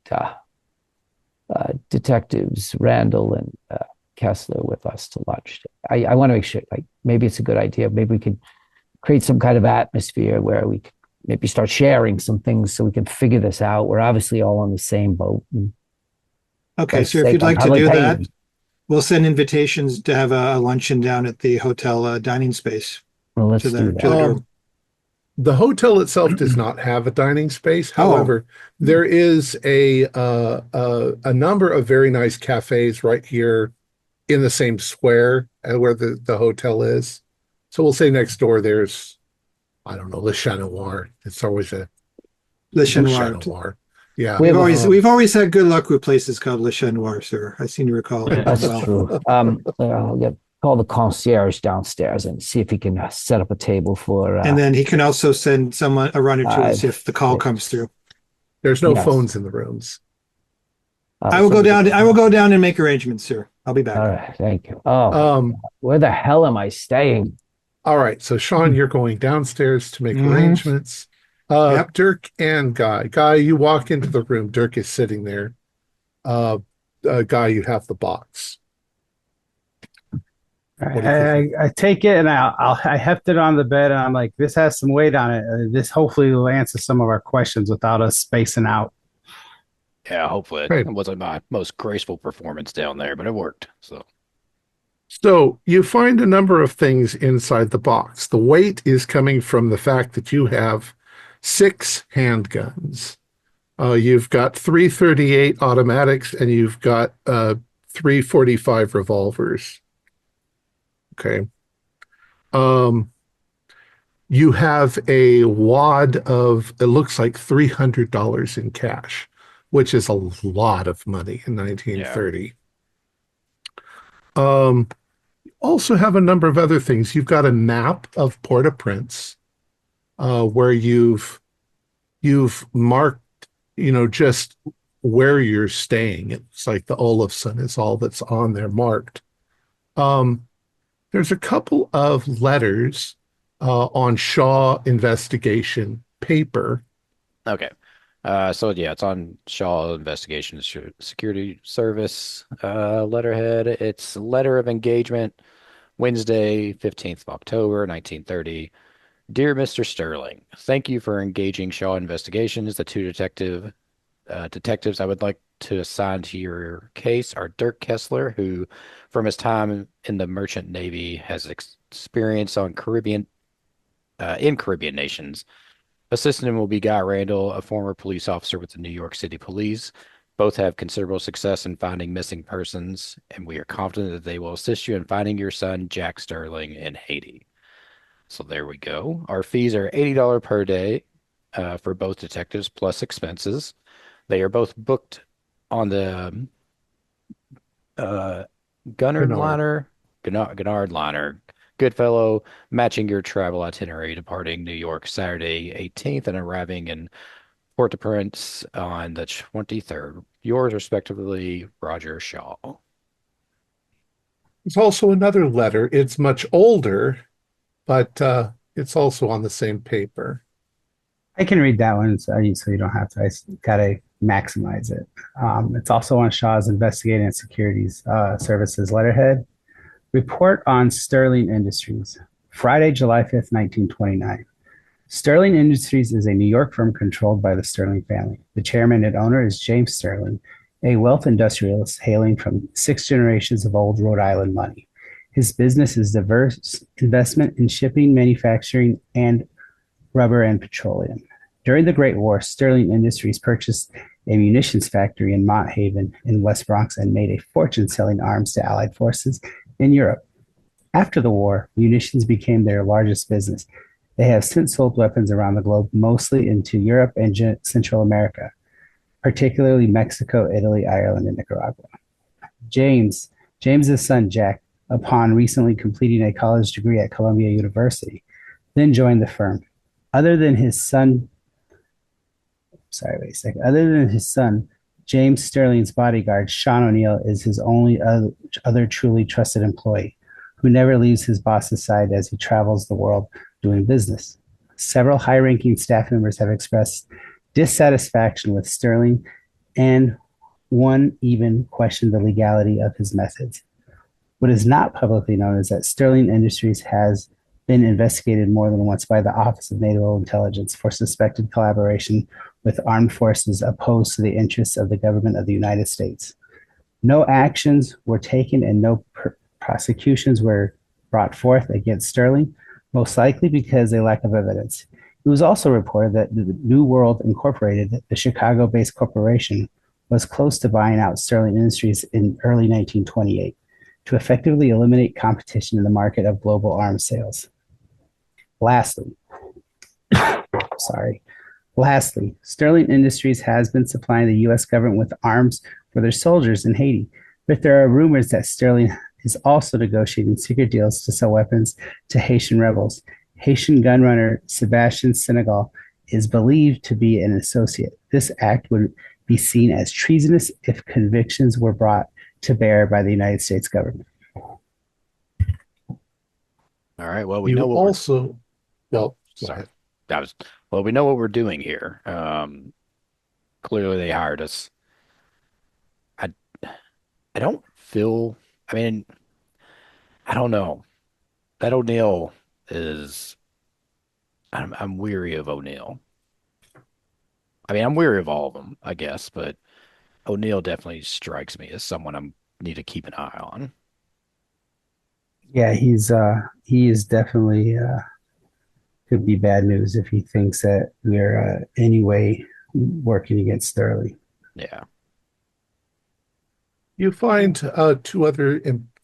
detectives Randall and Kessler with us to lunch. I want to make sure, like, maybe it's a good idea. Maybe we could create some kind of atmosphere where we could maybe start sharing some things so we can figure this out. We're obviously all on the same boat. Okay, Let's sir. If say you'd like to probably do pay that, them. we'll send invitations to have a luncheon down at the hotel dining space Well, let's to do the that. to the door. The hotel itself does not have a dining space. Oh. However, there is a number of very nice cafes right here in the same square where the hotel is. So we'll say next door there's, I don't know, Le Chat Noir. It's always a Le Chat Le Chat Noir. Noir. Yeah. We've always had good luck with places called Le Chat Noir, sir. I seem to recall. That's Well, true. I'll call the concierge downstairs and see if he can set up a table for. and then he can also send someone a runner to us if the call yes. comes through. There's no Yes. phones in the rooms. I will go down. I will go down and make arrangements, sir. I'll be back. All right, thank you. Oh, where the hell am I staying? All right. So Sean, you're going downstairs to make Mhm. arrangements. Yep. Dirk and Guy. Guy, you walk into the room. Dirk is sitting there. Guy, you have the box. What do you think? I take it and I heft it on the bed and I'm like, this has some weight on it. This hopefully will answer some of our questions without us spacing out. Yeah, hopefully Right. it wasn't my most graceful performance down there, but it worked. So you find a number of things inside the box. The weight is coming from the fact that you have 6 handguns. You've got 338 automatics and you've got 345 revolvers. Okay. You have a wad of, it looks like $300 in cash, which is a lot of money in 1930. Also have a number of other things. You've got a map of Port-au-Prince, where you've marked, just where you're staying. It's like the Olafson is all that's on there marked. There's a couple of letters on Shaw investigation paper. Okay. So yeah, it's on Shaw Investigation Security Service letterhead. It's letter of engagement, Wednesday, 15th of October, 1930. Dear Mr. Sterling, thank you for engaging Shaw Investigations. The two detectives I would like to assign to your case are Dirk Kessler, who, from his time in the Merchant Navy, has experience in Caribbean nations. Assisting him will be Guy Randall, a former police officer with the New York City Police. Both have considerable success in finding missing persons, and we are confident that they will assist you in finding your son, Jack Sterling, in Haiti. So there we go. Our fees are $80 per day for both detectives plus expenses. They are both booked on the Gurnard liner, Goodfellow, matching your travel itinerary, departing New York Saturday 18th and arriving in Port-au-Prince on the 23rd. Yours respectively, Roger Shaw. There's also another letter. It's much older, but it's also on the same paper. I can read that one so you don't have to. I gotta maximize it. It's also on Shaw's Investigating and Securities Services letterhead. Report on Sterling Industries. Friday, July 5th, 1929. Sterling Industries is a New York firm controlled by the Sterling family. The chairman and owner is James Sterling, a wealth industrialist hailing from 6 generations of old Rhode Island money. His business is diverse investment in shipping, manufacturing, and rubber and petroleum. During the Great War, Sterling Industries purchased a munitions factory in Mont Haven in West Bronx and made a fortune selling arms to Allied forces in Europe. After the war, munitions became their largest business. They have since sold weapons around the globe, mostly into Europe and Central America, particularly Mexico, Italy, Ireland, and Nicaragua. James's son, Jack, upon recently completing a college degree at Columbia University, then joined the firm. Other than his son, James Sterling's bodyguard, Sean O'Neill, is his only other truly trusted employee, who never leaves his boss's side as he travels the world doing business. Several high-ranking staff members have expressed dissatisfaction with Sterling, and one even questioned the legality of his methods. What is not publicly known is that Sterling Industries has been investigated more than once by the Office of Naval Intelligence for suspected collaboration with armed forces opposed to the interests of the government of the United States. No actions were taken and no prosecutions were brought forth against Sterling, most likely because of a lack of evidence. It was also reported that the New World Incorporated, the Chicago-based corporation, was close to buying out Sterling Industries in early 1928 to effectively eliminate competition in the market of global arms sales. Lastly, sorry. Lastly, Sterling Industries has been supplying the U.S. government with arms for their soldiers in Haiti, but there are rumors that Sterling is also negotiating secret deals to sell weapons to Haitian rebels. Haitian gunrunner Sebastian Senegal is believed to be an associate. This act would be seen as treasonous if convictions were brought to bear by the United States government. All right. Well, we You know what we're also, well, go sorry. ahead. That was well, we know what we're doing here. Clearly they hired us. I I don't feel I mean, I don't know. That O'Neill is I'm weary of O'Neill. I mean, I'm weary of all of them, I guess, but O'Neill definitely strikes me as someone I need to keep an eye on. Yeah, he is definitely could be bad news if he thinks that we're anyway working against Sterling. Yeah. You find two other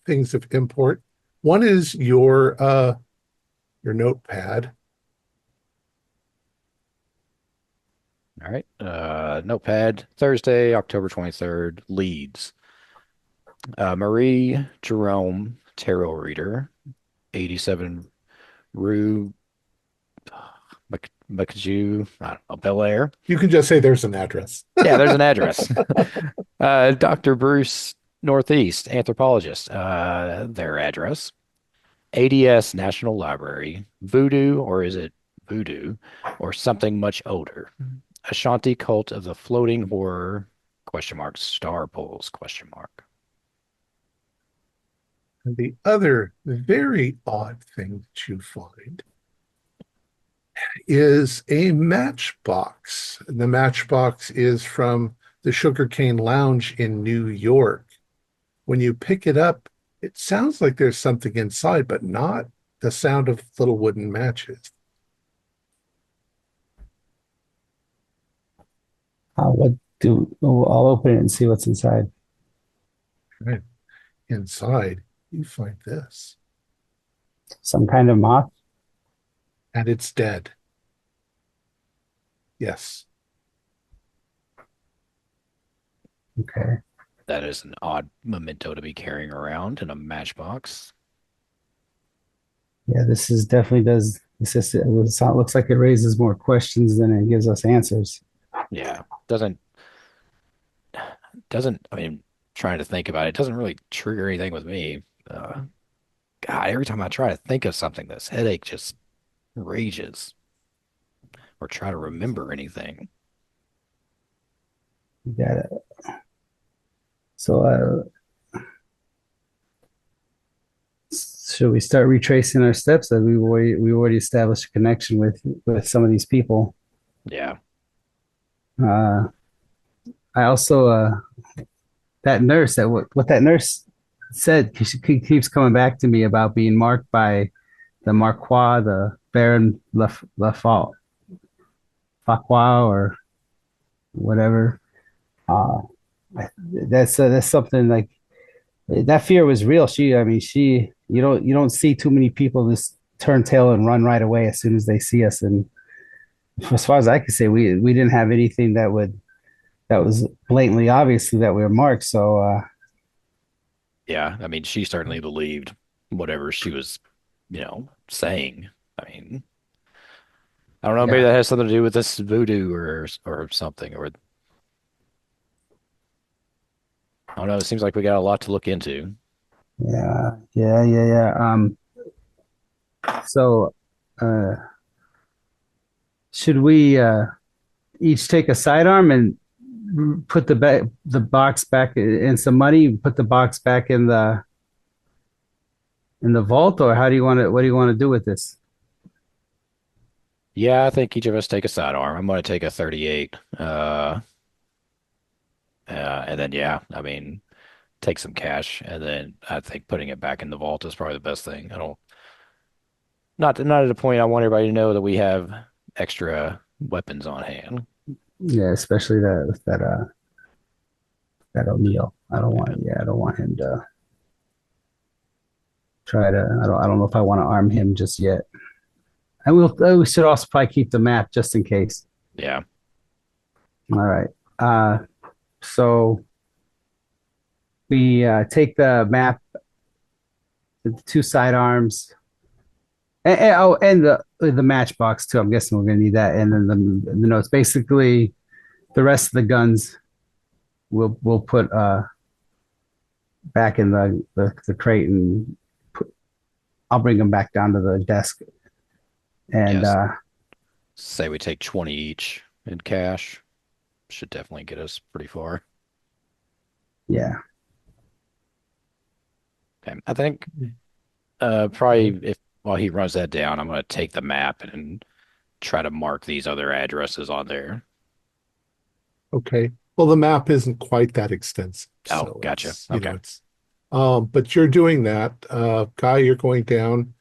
things of import. One is your notepad. All right. Notepad, Thursday, October 23rd, Leeds. Marie Jerome, tarot reader, 87 Rue McJew, I don't know, Bel Air. You can just say there's an address. Yeah, there's an address. Dr. Bruce Northeast, anthropologist, their address. ADS National Library, Voodoo, or is it Voodoo, or something much older? Ashanti cult of the floating horror, question mark, star poles, question mark. And the other very odd thing that you find is a matchbox. And the matchbox is from the Sugarcane Lounge in New York. When you pick it up, it sounds like there's something inside, but not the sound of little wooden matches. What do I'll open it and see what's inside. Right. Inside, you find this, Some kind of moth. and it's dead. Yes. Okay. That is an odd memento to be carrying around in a matchbox. Yeah, this is definitely does. It looks like it raises more questions than it gives us answers. Yeah. Doesn't, I mean, trying to think about it, doesn't really trigger anything with me. God, every time I try to think of something, this headache just rages or try to remember anything. You got it. So, should we start retracing our steps? That we already established a connection with some of these people. Yeah. I also that nurse that what that nurse said, she keeps coming back to me about being marked by the Marquis, the Baron Lafayette, Facua or whatever. Uh, that's something like that fear was real. I mean, you don't see too many people just turn tail and run right away as soon as they see us. And as far as I can say, we didn't have anything that was blatantly obvious that we were marked. So Yeah. I mean, she certainly believed whatever she was, saying. I mean, I don't know, maybe yeah, that has something to do with this voodoo or something, or I don't know. It seems like we got a lot to look into. yeah. So uh, should we each take a sidearm and put the box back in some money, put the box back in the vault, or how do you want to? What do you want to do with this? Yeah, I think each of us take a sidearm. I'm going to take a 38. And then, yeah, I mean, take some cash, and then I think putting it back in the vault is probably the best thing. I don't, not at the point I want everybody to know that we have extra weapons on hand. Yeah, especially that O'Neill. I don't want him to try to. I don't know if I want to arm him just yet. And we should also probably keep the map just in case. Yeah. All right. Uh, so we take the map, the two sidearms, and the matchbox too. I'm guessing we're gonna need that, and then the notes. Basically, the rest of the guns we'll put back in the crate, and I'll bring them back down to the desk. And Yes. Say we take 20 each in cash. Should definitely get us pretty far. yeah, Okay. I think probably if while he runs that down, I'm gonna take the map and try to mark these other addresses on there. Okay. Well, the map isn't quite that extensive. Oh, So gotcha. it's, you know, Okay. it's, but you're doing that. Guy, you're going down.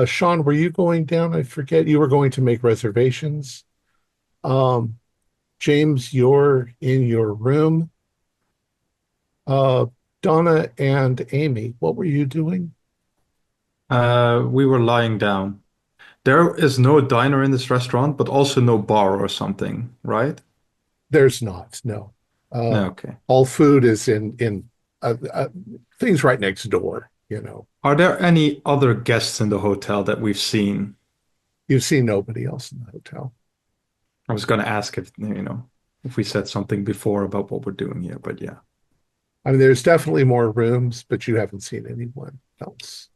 Sean, were you going down? I forget. You were going to make reservations. Um, James, you're in your room. Uh, Donna and Amy, what were you doing? We were lying down. There is no diner in this restaurant, but also no bar or something, right? There's not, no. Uh, Okay. all food is in things right next door, you know. Are there any other guests in the hotel that we've seen? You've seen nobody else in the hotel. I was going to ask if we said something before about what we're doing here, but yeah. I mean, there's definitely more rooms, but you haven't seen anyone else.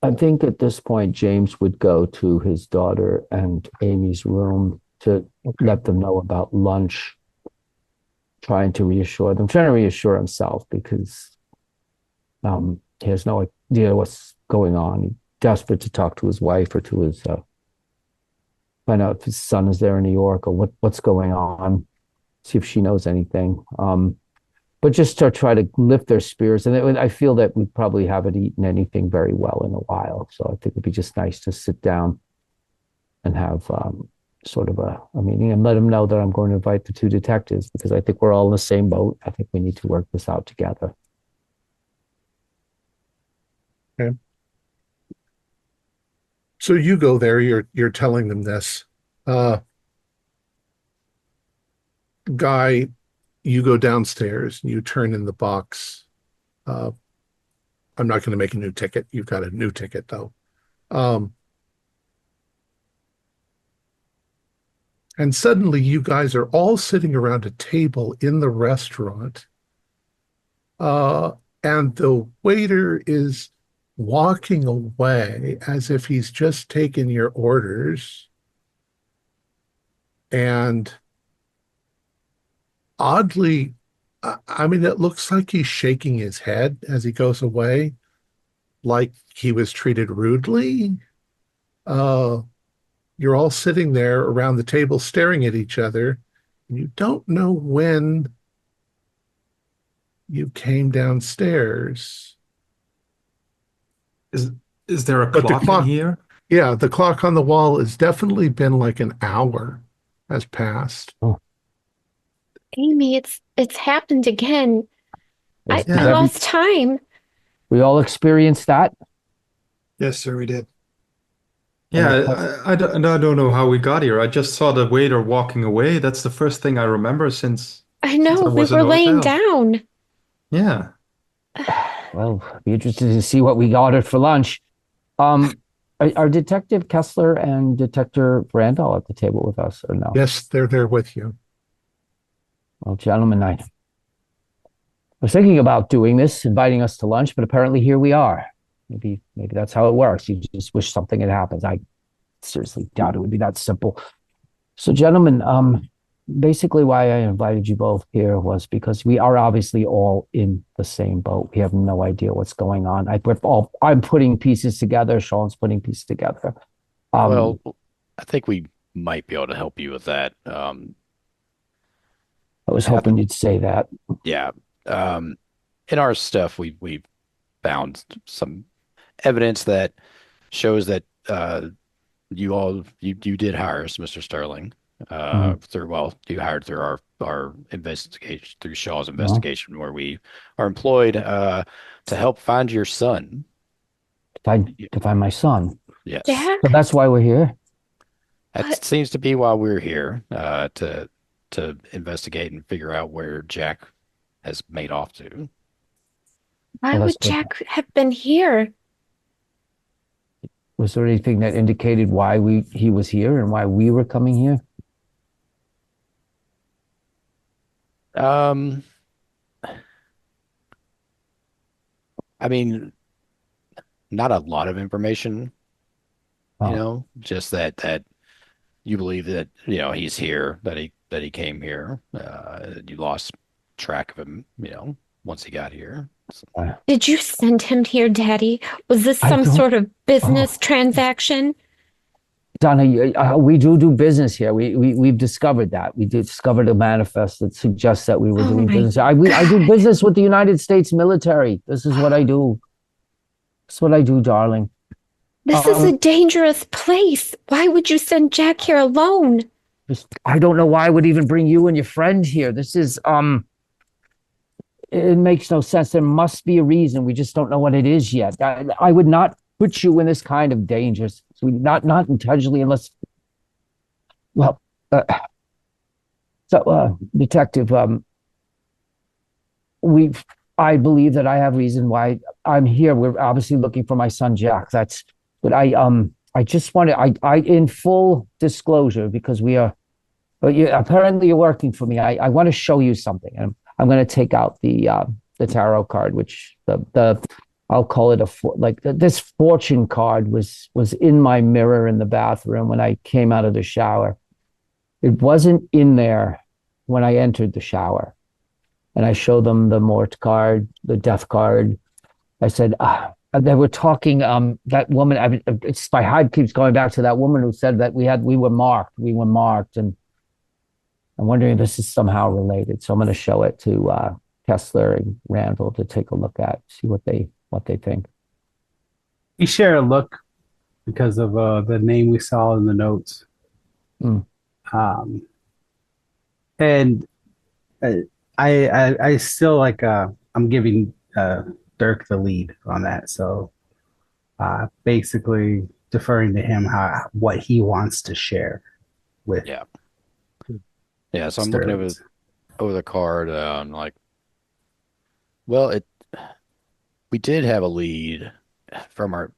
I think at this point, James would go to his daughter and Amy's room to Okay. let them know about lunch, trying to reassure them, trying to reassure himself because he has no idea what's going on. He's desperate to talk to his wife or to his find out if his son is there in New York or what's going on, see if she knows anything. But just to try to lift their spirits. And I feel that we probably haven't eaten anything very well in a while. So I think it'd be just nice to sit down and have sort of a meeting and let them know that I'm going to invite the two detectives because I think we're all in the same boat. I think we need to work this out together. Okay. So you go there, you're telling them this. Guy, you go downstairs and you turn in the box. Uh, I'm not going to make a new ticket. You've got a new ticket though. And suddenly you guys are all sitting around a table in the restaurant. Uh, and the waiter is walking away as if he's just taken your orders. And oddly, I mean, it looks like he's shaking his head as he goes away, like he was treated rudely. Uh, you're all sitting there around the table staring at each other, and you don't know when you came downstairs. Is there a But the clock in clock, here? yeah, the clock on the wall has definitely been like an hour has passed. Amy, it's happened again. I, Does I Yeah. lost time. we all experienced that? Yes, sir, we did. Yeah, I don't know how we got here. I just saw the waiter walking away. That's the first thing I remember I since know, I we was in were the laying hotel. down. Yeah. Well, be interested to see what we ordered for lunch. Are Detective Kessler and Detective Randall at the table with us or no? Yes, they're there with you. Well, gentlemen, I was thinking about doing this, inviting us to lunch, but apparently here we are. Maybe that's how it works. You just wish something had happened. I seriously doubt it would be that simple. So, gentlemen, basically why I invited you both here was because we are obviously all in the same boat. We have no idea what's going on. I'm putting pieces together. Sean's putting pieces together. Well, I think we might be able to help you with that. I was hoping you'd say that. Yeah. In our stuff, we found some evidence that shows that you did hire us, Mr. Sterling. Mhm. You hired through our investigation, through Shaw's Well, investigation, where we are employed to help find your son. to find my son. Yes, So Jack? that's why we're here. that What? seems to be why we're here, to investigate and figure out where Jack has made off to. Why Well, that's would good. Jack have been here? Was there anything that indicated why he was here and why we were coming here? Um, I mean, not a lot of information, Oh, just that you believe that, he's here, that he came here. You lost track of him, once he got here. So, I, Did you send him here, Daddy? Was this I some don't. sort of business Oh, transaction? Donna, we do business here. We've discovered that. We discovered a manifest that suggests that we were Oh doing my business. I do God. business with the United States military. This is what I do. That's what I do, darling. This is a Um, dangerous place. Why would you send Jack here alone? I don't know why I would even bring you and your friend here. It makes no sense. There must be a reason. We just don't know what it is yet. I would not put you in this kind of danger. So not intentionally, unless, well, uh, Detective, we I believe that I have reason why I'm here. We're obviously looking for my son Jack. That's but I just want to I in full disclosure because we are but you apparently you're working for me. I want to show you something. And I'm going to take out the tarot card, which the I'll call it this fortune card was in my mirror in the bathroom when I came out of the shower. It wasn't in there when I entered the shower. And I showed them the mort card, the death card. I said, they were talking. That woman. It's my head keeps going back to that woman who said that we were marked. We were marked, and I'm wondering if this is somehow related. So I'm going to show it to Kessler and Randall to take a look at, see what they think. We share a look because of the name we saw in the notes. Mm. Um, and I still like I'm giving Dirk the lead on that. So basically deferring to him what he wants to share with yeah. Yeah, so I'm looking Sterling. over the card, like, well, we did have a lead from our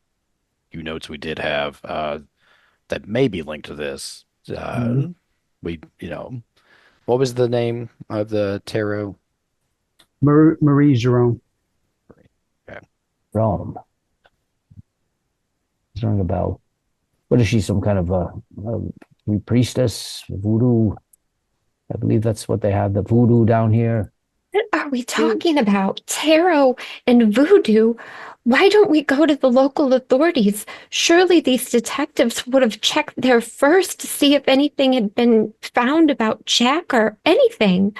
few notes we did have, that may be linked to this. Mhm. We, what was the name of the tarot? Marie Jerome. Okay. Rome. Does ring a bell. What is she? Some kind of a priestess, voodoo? I believe that's what they have. The voodoo down here. What are we talking about? Tarot and voodoo? Why don't we go to the local authorities? Surely these detectives would have checked there first to see if anything had been found about Jack or anything.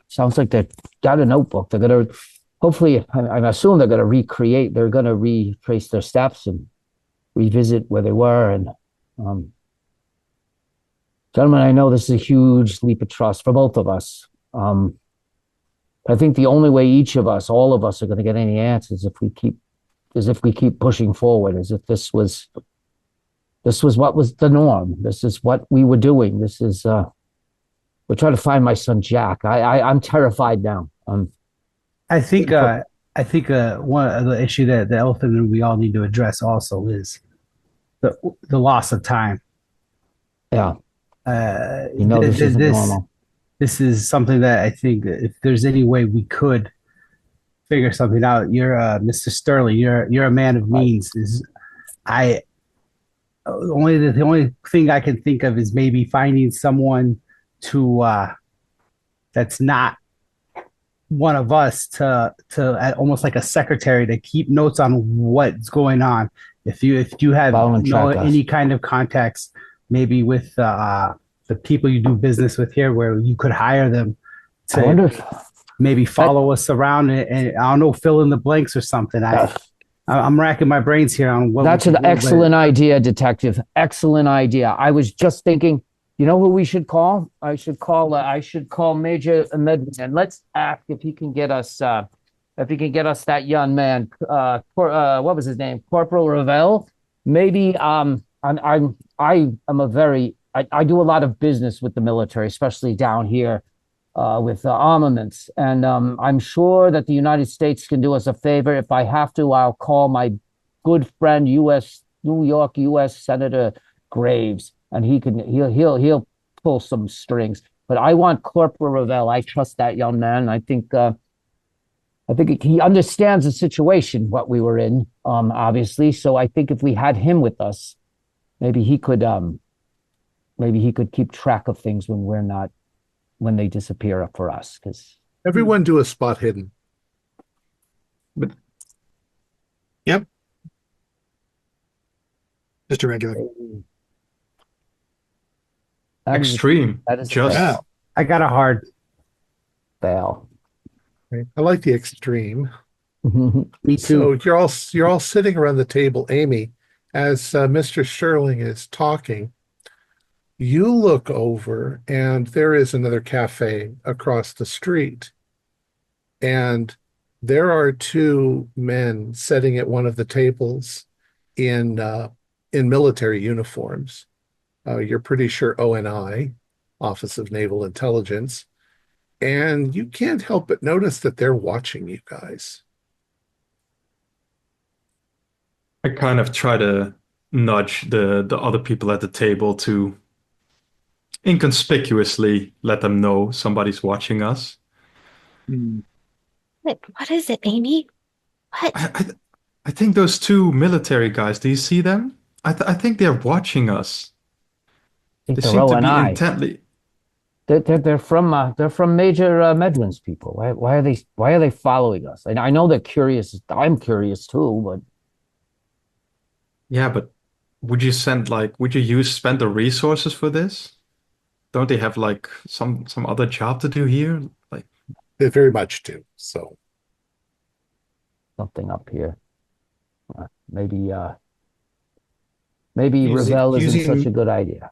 Sounds like they've got a notebook. They're gonna hopefully. I assume they're gonna recreate. They're gonna retrace their steps and revisit where they were. And um, gentlemen, I know this is a huge leap of trust for both of us. I think the only way all of us, are going to get any answers if we keep pushing forward, as if this was what was the norm. This is what we were doing. We're trying to find my son Jack. I'm terrified now. I think one of the issue that the elephant that we all need to address also is the loss of time. Yeah, this isn't This normal. this is something that I think that if there's any way we could figure something out, you're Mr. Sterling. You're a man of means. I the only thing I can think of is maybe finding someone to that's not one of us to almost like a secretary to keep notes on what's going on. If you have any kind of contacts, maybe with the people you do business with here, where you could hire them I wonder to maybe follow us around and I don't know, fill in the blanks or something. I'm racking my brains here on what That's we an could do, excellent idea, Detective. Excellent idea. I was just thinking, you know who we should call? I should call Major Medvin, and let's ask if he can get us that young man. What was his name? Corporal Ravel. Maybe. I am a very. I do a lot of business with the military, especially down here, with armaments, and I'm sure that the United States can do us a favor. If I have to, I'll call my good friend New York U.S. Senator Graves, and he'll pull some strings. But I want Corporal Ravel. I trust that young man. I think he understands the situation what we were in, obviously. So I think if we had him with us, maybe he could keep track of things when they disappear for us. Because Everyone do a spot hidden. Yep. Just a regular. Extreme. That is Just. Yeah. I got a hard. fail. Right? I like the extreme. Me So too. you're all sitting around the table, Amy, as Mr. Sterling is talking. You look over, and there is another cafe across the street, and there are two men sitting at one of the tables in military uniforms. You're pretty sure ONI, Office of Naval Intelligence, and you can't help but notice that they're watching you guys. I kind of try to nudge the other people at the table to inconspicuously let them know somebody's watching us. What is it, Amy? What? I think those two military guys, do you see them? I think they're watching us. I think They they're seem O to and be I. intently. They're from Major Medwin's people. Why are they following us? And I know they're curious. I'm curious too, but Yeah, but would you spend the resources for this? Don't they have like some other job to do here? Like, They very much do. So something up here. Maybe maybe Using, Ravel isn't such a using good idea.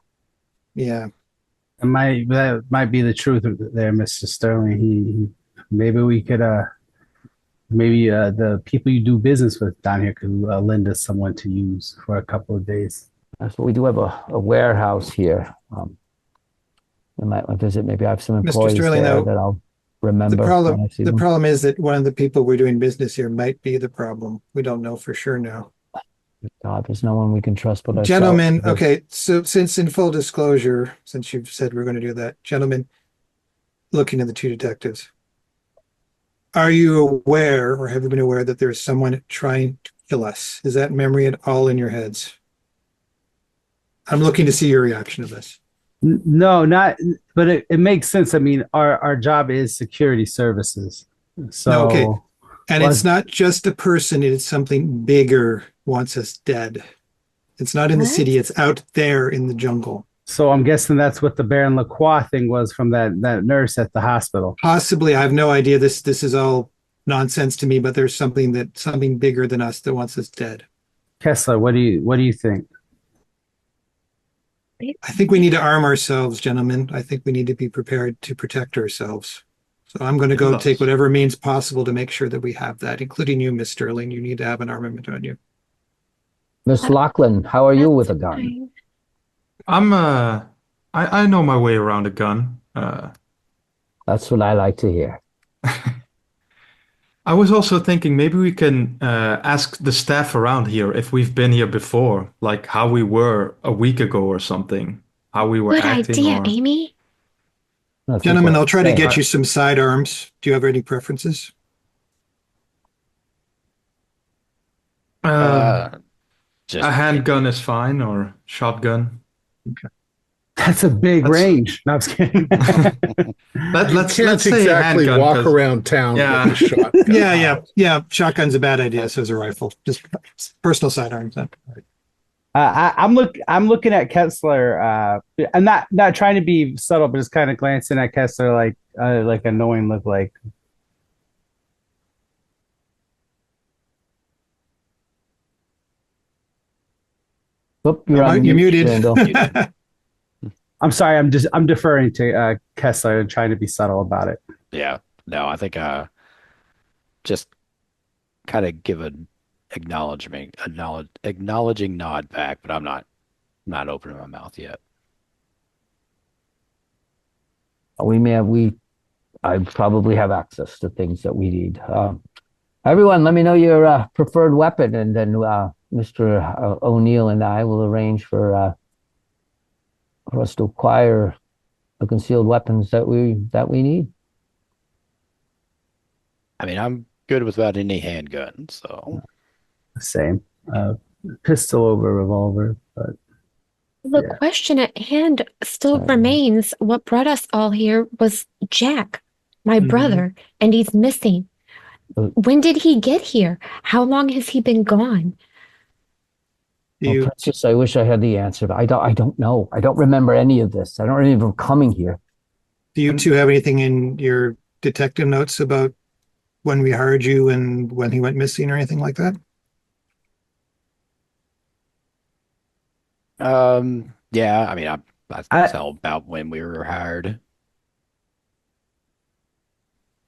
yeah. That might be the truth there, Mr. Sterling. Maybe we could maybe the people you do business with down here could lend us someone to use for a couple of days. That's what we do have a warehouse here. I might visit. Maybe I have some Mr. employees Sterling, there though, that I'll The remember when I see the them. problem is that one of the people we're doing business here might be the problem. We don't know for sure now. God, there's no one we can trust but ourselves. Gentlemen, okay, so since in full disclosure, since you've said we're going to do that, gentlemen, looking at the two detectives, are you aware or have you been aware that there's someone trying to kill us? Is that memory at all in your heads? I'm looking to see your reaction to this. No, not. But it makes sense. I mean, our job is security services. So No, okay. And Well, it's not just a person, it's something bigger wants us dead. It's not in the What? city, it's out there in the jungle. so I'm guessing that's what the Baron Lacroix thing was from that nurse at the hospital. Possibly, I have no idea. This is all nonsense to me, but there's something bigger than us that wants us dead. Kessler, what do you think? I think we need to arm ourselves, gentlemen. I think we need to be prepared to protect ourselves. So I'm going to go Yes. take whatever means possible to make sure that we have that, including you, Miss Sterling. You need to have an armament on you. Miss Lachlan, how are you with a gun? Fine. I know my way around a gun. That's what I like to hear. I was also thinking maybe we can ask the staff around here if we've been here before, like how we were a week ago or something, how we were Good acting idea, or Amy. I think Gentlemen, what I'll I'm try to saying. get you some sidearms. Do you have any preferences? Just a handgun is fine or shotgun. That's a big That's- range. No, I'm just kidding. Let's can't say exactly handgun, walk 'cause- around town Yeah. with a shotgun. Yeah. Shotgun's a bad idea. So is a rifle. Just personal sidearms. Then. I'm looking at Kessler. I'm not trying to be subtle, but just kind of glancing at Kessler like a knowing look. Like Oop, you're on You're mute, muted. Randall. I'm sorry. I'm deferring to Kessler and trying to be subtle about it. Yeah. No, I think just kind of give an acknowledging nod back, but I'm not opening my mouth yet. I probably have access to things that we need. Everyone, let me know your preferred weapon, and then Mr. O'Neill and I will arrange for us to acquire the concealed weapons that we need. I mean, I'm good with about any handgun, so Same. Pistol over revolver, but The yeah. question at hand still remains, what brought us all here was Jack, my brother, and he's missing. When did he get here? How long has he been gone? Well, Princess, I wish I had the answer, but I don't know. I don't remember any of this. I don't remember coming here. Do you two have anything in your detective notes about when we hired you and when he went missing or anything like that? Yeah, I mean, I tell about when we were hired.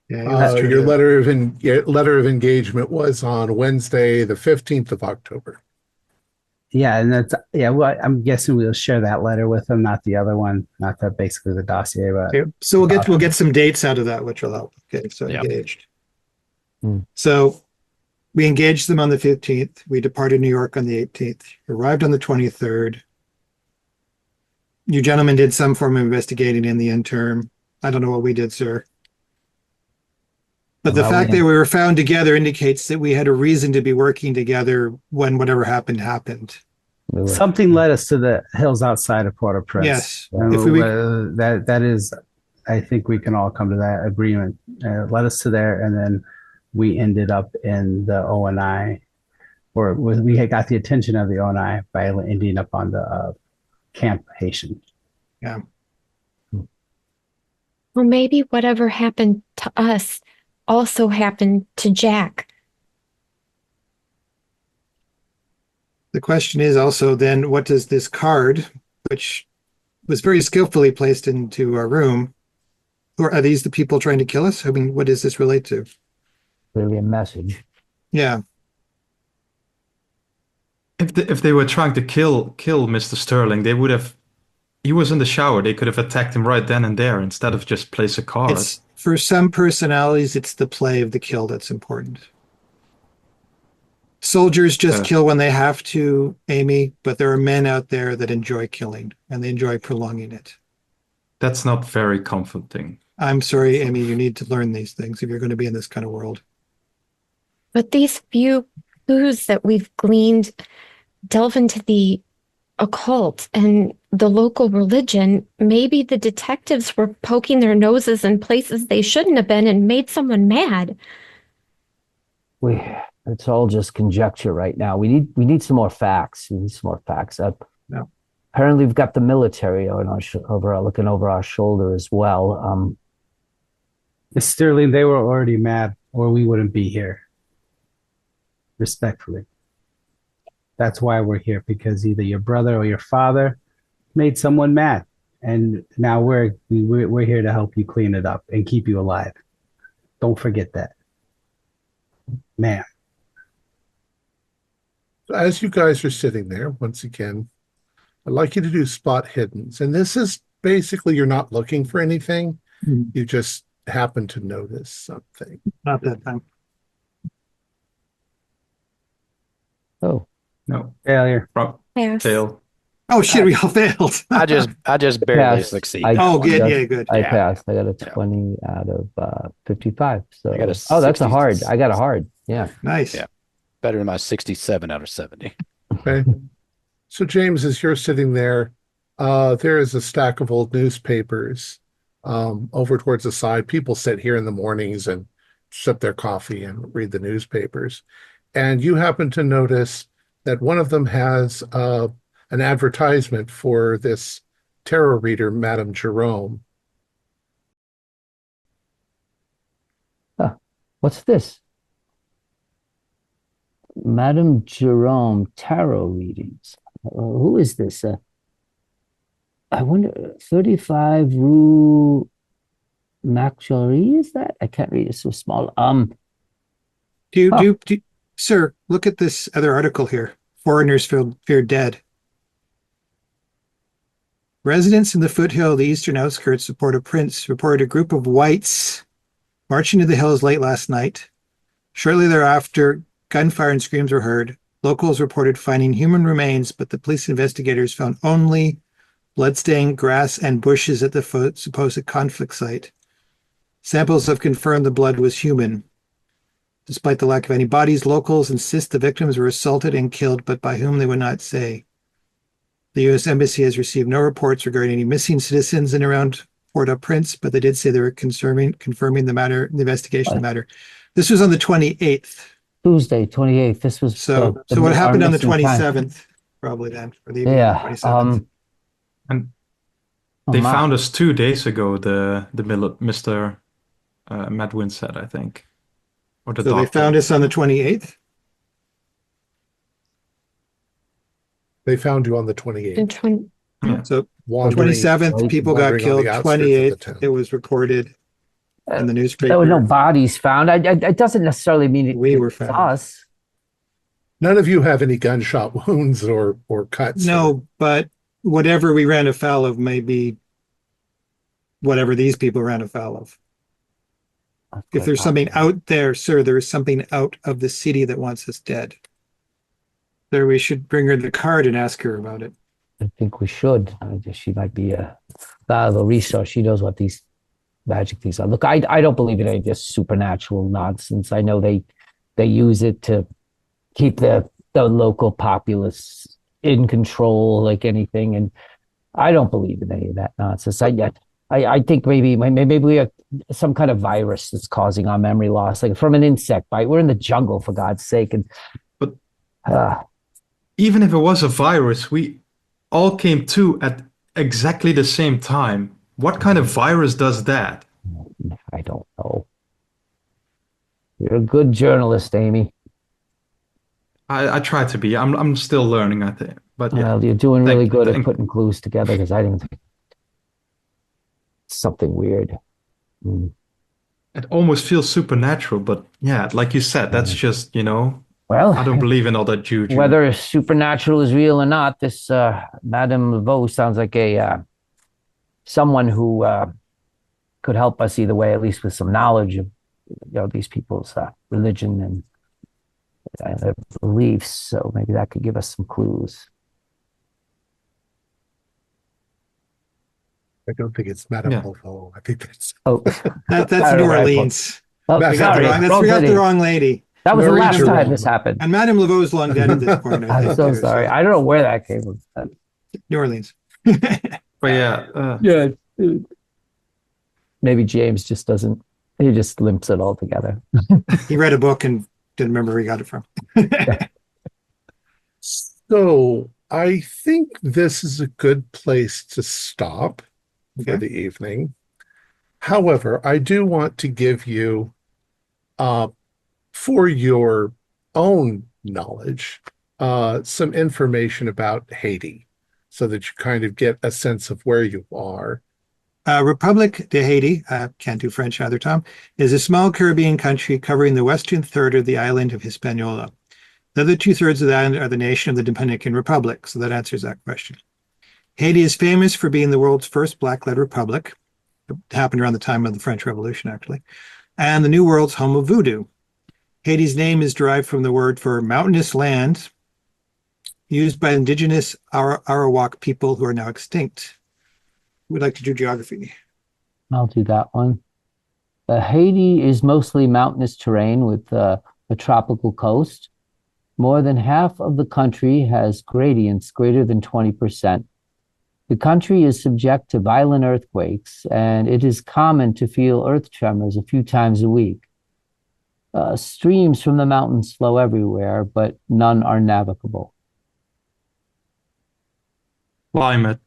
Yeah, Your letter of engagement was on Wednesday, the 15th of October. Yeah, and well, I'm guessing we'll share that letter with them, not the other one, not that basically the dossier, but okay. So we'll get some dates out of that, which will help. Okay, so engaged. So we engaged them on the 15th. We departed New York on the 18th. Arrived on the 23rd. You gentlemen did some form of investigating in the interim. I don't know what we did, sir. But the fact that we were found together indicates that we had a reason to be working together when whatever happened. Something led us to the hills outside of Port-au-Prince. Yes. That is, I think we can all come to that agreement. Led us to there, and then we ended up in the O&I, or we had got the attention of the O&I by ending up on the Camp Haitian. Yeah. Well, maybe whatever happened to us also happened to Jack. The question is also then, what does this card, which was very skillfully placed into our room, or are these the people trying to kill us? I mean, what does this relate to? Clearly a message. Yeah. If they were trying to kill Mr. Sterling, they would have. He was in the shower. They could have attacked him right then and there instead of just place a card. For some personalities, it's the play of the kill that's important. Soldiers just kill when they have to, Amy, but there are men out there that enjoy killing, and they enjoy prolonging it. That's not very comforting. I'm sorry, Amy, you need to learn these things if you're going to be in this kind of world. But these few clues that we've gleaned delve into the occult and the local religion. Maybe the detectives were poking their noses in places they shouldn't have been and made someone mad. It's all just conjecture right now. We need some more facts. We need some more facts. Apparently, we've got the military looking over our shoulder as well. Sterling, they were already mad, or we wouldn't be here. Respectfully. That's why we're here, because either your brother or your father made someone mad, and now we're here to help you clean it up and keep you alive. Don't forget that, man. As you guys are sitting there, once again, I'd like you to do spot hiddens, and this is basically you're not looking for anything; you just happen to notice something. Not that time. Oh. No. Failure. Fail. Oh shit, we all failed. I just barely succeeded. Good. I passed. I got a 20 out of 55. So I got that's a hard. I got a hard. Yeah. Nice. Yeah. Better than my 67 out of 70. Okay. So James, as you're sitting there, there is a stack of old newspapers over towards the side. People sit here in the mornings and sip their coffee and read the newspapers. And you happen to notice that one of them has an advertisement for this tarot reader, Madame Jerome. What's this? Madame Jerome tarot readings. who is this? I wonder, 35 Rue Macquarie, is that? I can't read it so small. Huh. Sir, look at this other article here. Foreigners feared dead. Residents in the foothill of the eastern outskirts of Port-au-Prince reported a group of whites marching to the hills late last night. Shortly thereafter, gunfire and screams were heard. Locals reported finding human remains, but the police investigators found only bloodstained grass and bushes at the supposed conflict site. Samples have confirmed the blood was human. Despite the lack of any bodies, locals insist the victims were assaulted and killed, but by whom they would not say. The U.S. Embassy has received no reports regarding any missing citizens in around Port-au-Prince, but they did say they were confirming the investigation of the matter. This was on the 28th. Tuesday, 28th. This was so what happened on the 27th, probably then, for the evening yeah. 27th. And they found us 2 days ago, the Mr. Madwin said, I think. Or the so doctor. They found us on the 28th? They found you on the 28th. Yeah. So 27th, people got killed. 28th, it was reported in the newspaper. There were no bodies found. It doesn't necessarily mean we were found. Us. None of you have any gunshot wounds or cuts. No, but whatever we ran afoul of may be whatever these people ran afoul of. If there's something out there, sir, there is something out of the city that wants us dead. There, we should bring her the card and ask her about it. I think we should. She might be a valuable resource. She knows what these magic things are. Look, I don't believe in any of this supernatural nonsense. I know they use it to keep the local populace in control, like anything, and I don't believe in any of that nonsense. I think maybe we are some kind of virus that's causing our memory loss, like from an insect bite. We're in the jungle, for God's sake, but even if it was a virus, we all came to at exactly the same time. What kind of virus does that? I don't know. You're a good journalist, Amy. I try to be. I'm still learning, I think. But yeah. Well, you're doing really good at putting clues together, because I didn't think something weird. It almost feels supernatural, but yeah, like you said, that's just, well, I don't believe in all that juju. Whether supernatural is real or not, this Madame Laveau sounds like someone who could help us either way, at least with some knowledge of these people's religion and their beliefs. So maybe that could give us some clues. I don't think it's Madame Laveau. I think that's that's New Orleans. Oh, we got the wrong lady. That was the last time this happened. And Madame Laveau is long dead at this point. I'm so sorry. I don't know where that came from. New Orleans. But yeah. Yeah. Maybe James just doesn't. He just limps it all together. He read a book and didn't remember where he got it from. So I think this is a good place to stop for the evening. However, I do want to give you, for your own knowledge, some information about Haiti so that you kind of get a sense of where you are. Republic de Haiti, can't do French either, Tom, is a small Caribbean country covering the western third of the island of Hispaniola. The other 2/3 of the island are the nation of the Dominican Republic, so that answers that question. Haiti is famous for being the world's first black-led republic. It happened around the time of the French Revolution, actually, and the New World's home of voodoo. Haiti's name is derived from the word for mountainous land used by indigenous Arawak people who are now extinct. We'd like to do geography. I'll do that one. Haiti is mostly mountainous terrain with a tropical coast. More than half of the country has gradients greater than 20%. The country is subject to violent earthquakes, and it is common to feel earth tremors a few times a week. Streams from the mountains flow everywhere, but none are navigable. Climate.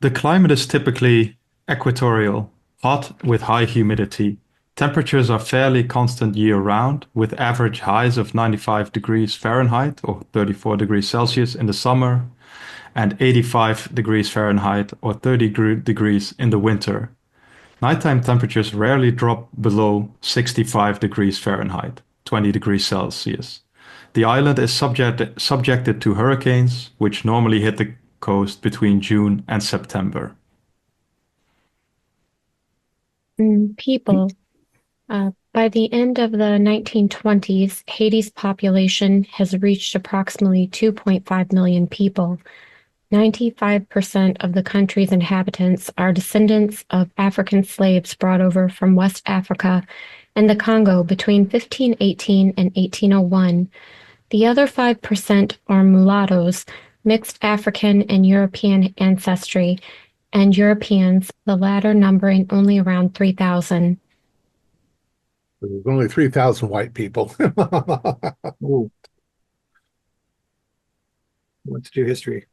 The climate is typically equatorial, hot with high humidity. Temperatures are fairly constant year-round, with average highs of 95 degrees Fahrenheit or 34 degrees Celsius in the summer and 85 degrees Fahrenheit or 30 degrees in the winter. Nighttime temperatures rarely drop below 65 degrees Fahrenheit, 20 degrees Celsius. The island is subjected to hurricanes, which normally hit the coast between June and September. People. By the end of the 1920s, Haiti's population has reached approximately 2.5 million people. 95% of the country's inhabitants are descendants of African slaves brought over from West Africa and the Congo between 1518 and 1801. The other 5% are mulattoes, mixed African and European ancestry, and Europeans, the latter numbering only around 3,000. There's only 3,000 white people. Ooh. Let's do history.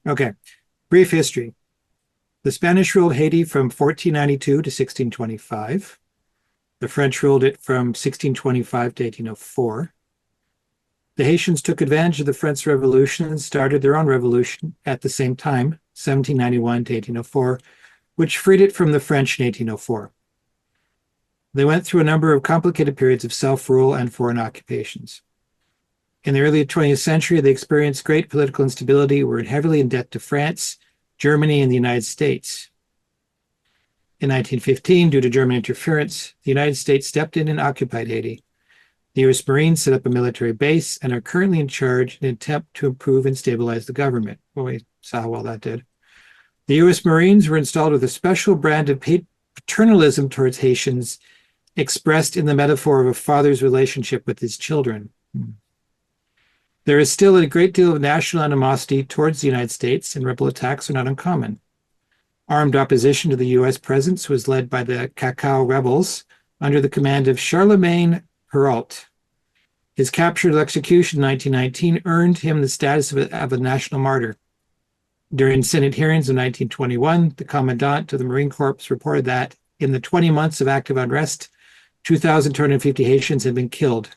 Okay, brief history. The Spanish ruled Haiti from 1492 to 1625. The French ruled it from 1625 to 1804. The Haitians took advantage of the French Revolution and started their own revolution at the same time, 1791 to 1804, which freed it from the French in 1804. They went through a number of complicated periods of self-rule and foreign occupations. In the early 20th century, they experienced great political instability, were heavily in debt to France, Germany, and the United States. In 1915, due to German interference, the United States stepped in and occupied Haiti. The U.S. Marines set up a military base and are currently in charge in an attempt to improve and stabilize the government. Well, we saw how well that did. The U.S. Marines were installed with a special brand of paternalism towards Haitians, expressed in the metaphor of a father's relationship with his children. There is still a great deal of national animosity towards the United States, and rebel attacks are not uncommon. Armed opposition to the U.S. presence was led by the Cacao rebels under the command of Charlemagne Perrault. His capture and execution in 1919 earned him the status of a national martyr. During Senate hearings in 1921, the commandant of the Marine Corps reported that in the 20 months of active unrest, 2,250 Haitians had been killed.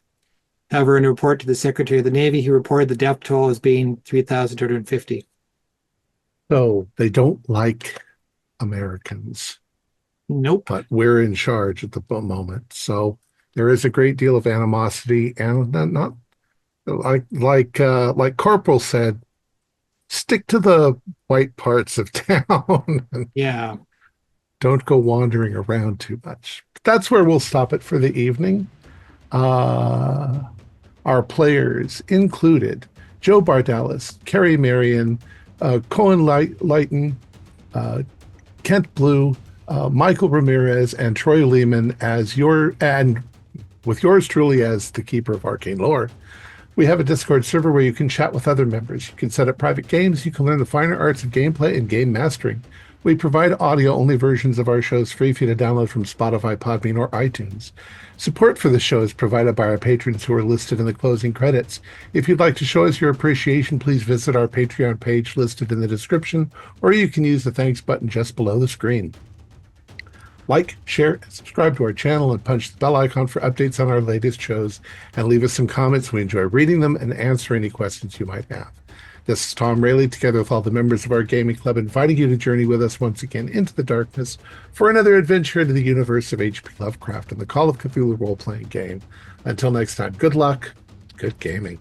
However, in a report to the Secretary of the Navy, he reported the death toll as being 3,250. So they don't like Americans. Nope. But we're in charge at the moment. So there is a great deal of animosity, and not like Corporal said, stick to the white parts of town. Yeah. Don't go wandering around too much. But that's where we'll stop it for the evening. Our players included Joe Bardalis, Carrie Marion, Cohen Lighton, Kent Blue, Michael Ramirez, and Troy Lehman and with yours truly as the keeper of arcane lore. We have a Discord server where you can chat with other members. You can set up private games. You can learn the finer arts of gameplay and game mastering. We provide audio-only versions of our shows free for you to download from Spotify, Podbean, or iTunes. Support for the show is provided by our patrons who are listed in the closing credits. If you'd like to show us your appreciation, please visit our Patreon page listed in the description, or you can use the thanks button just below the screen. Like, share, and subscribe to our channel, and punch the bell icon for updates on our latest shows, and leave us some comments. We enjoy reading them and answer any questions you might have. This is Thom Raley, together with all the members of our gaming club, inviting you to journey with us once again into the darkness for another adventure into the universe of H.P. Lovecraft and the Call of Cthulhu role-playing game. Until next time, good luck, good gaming.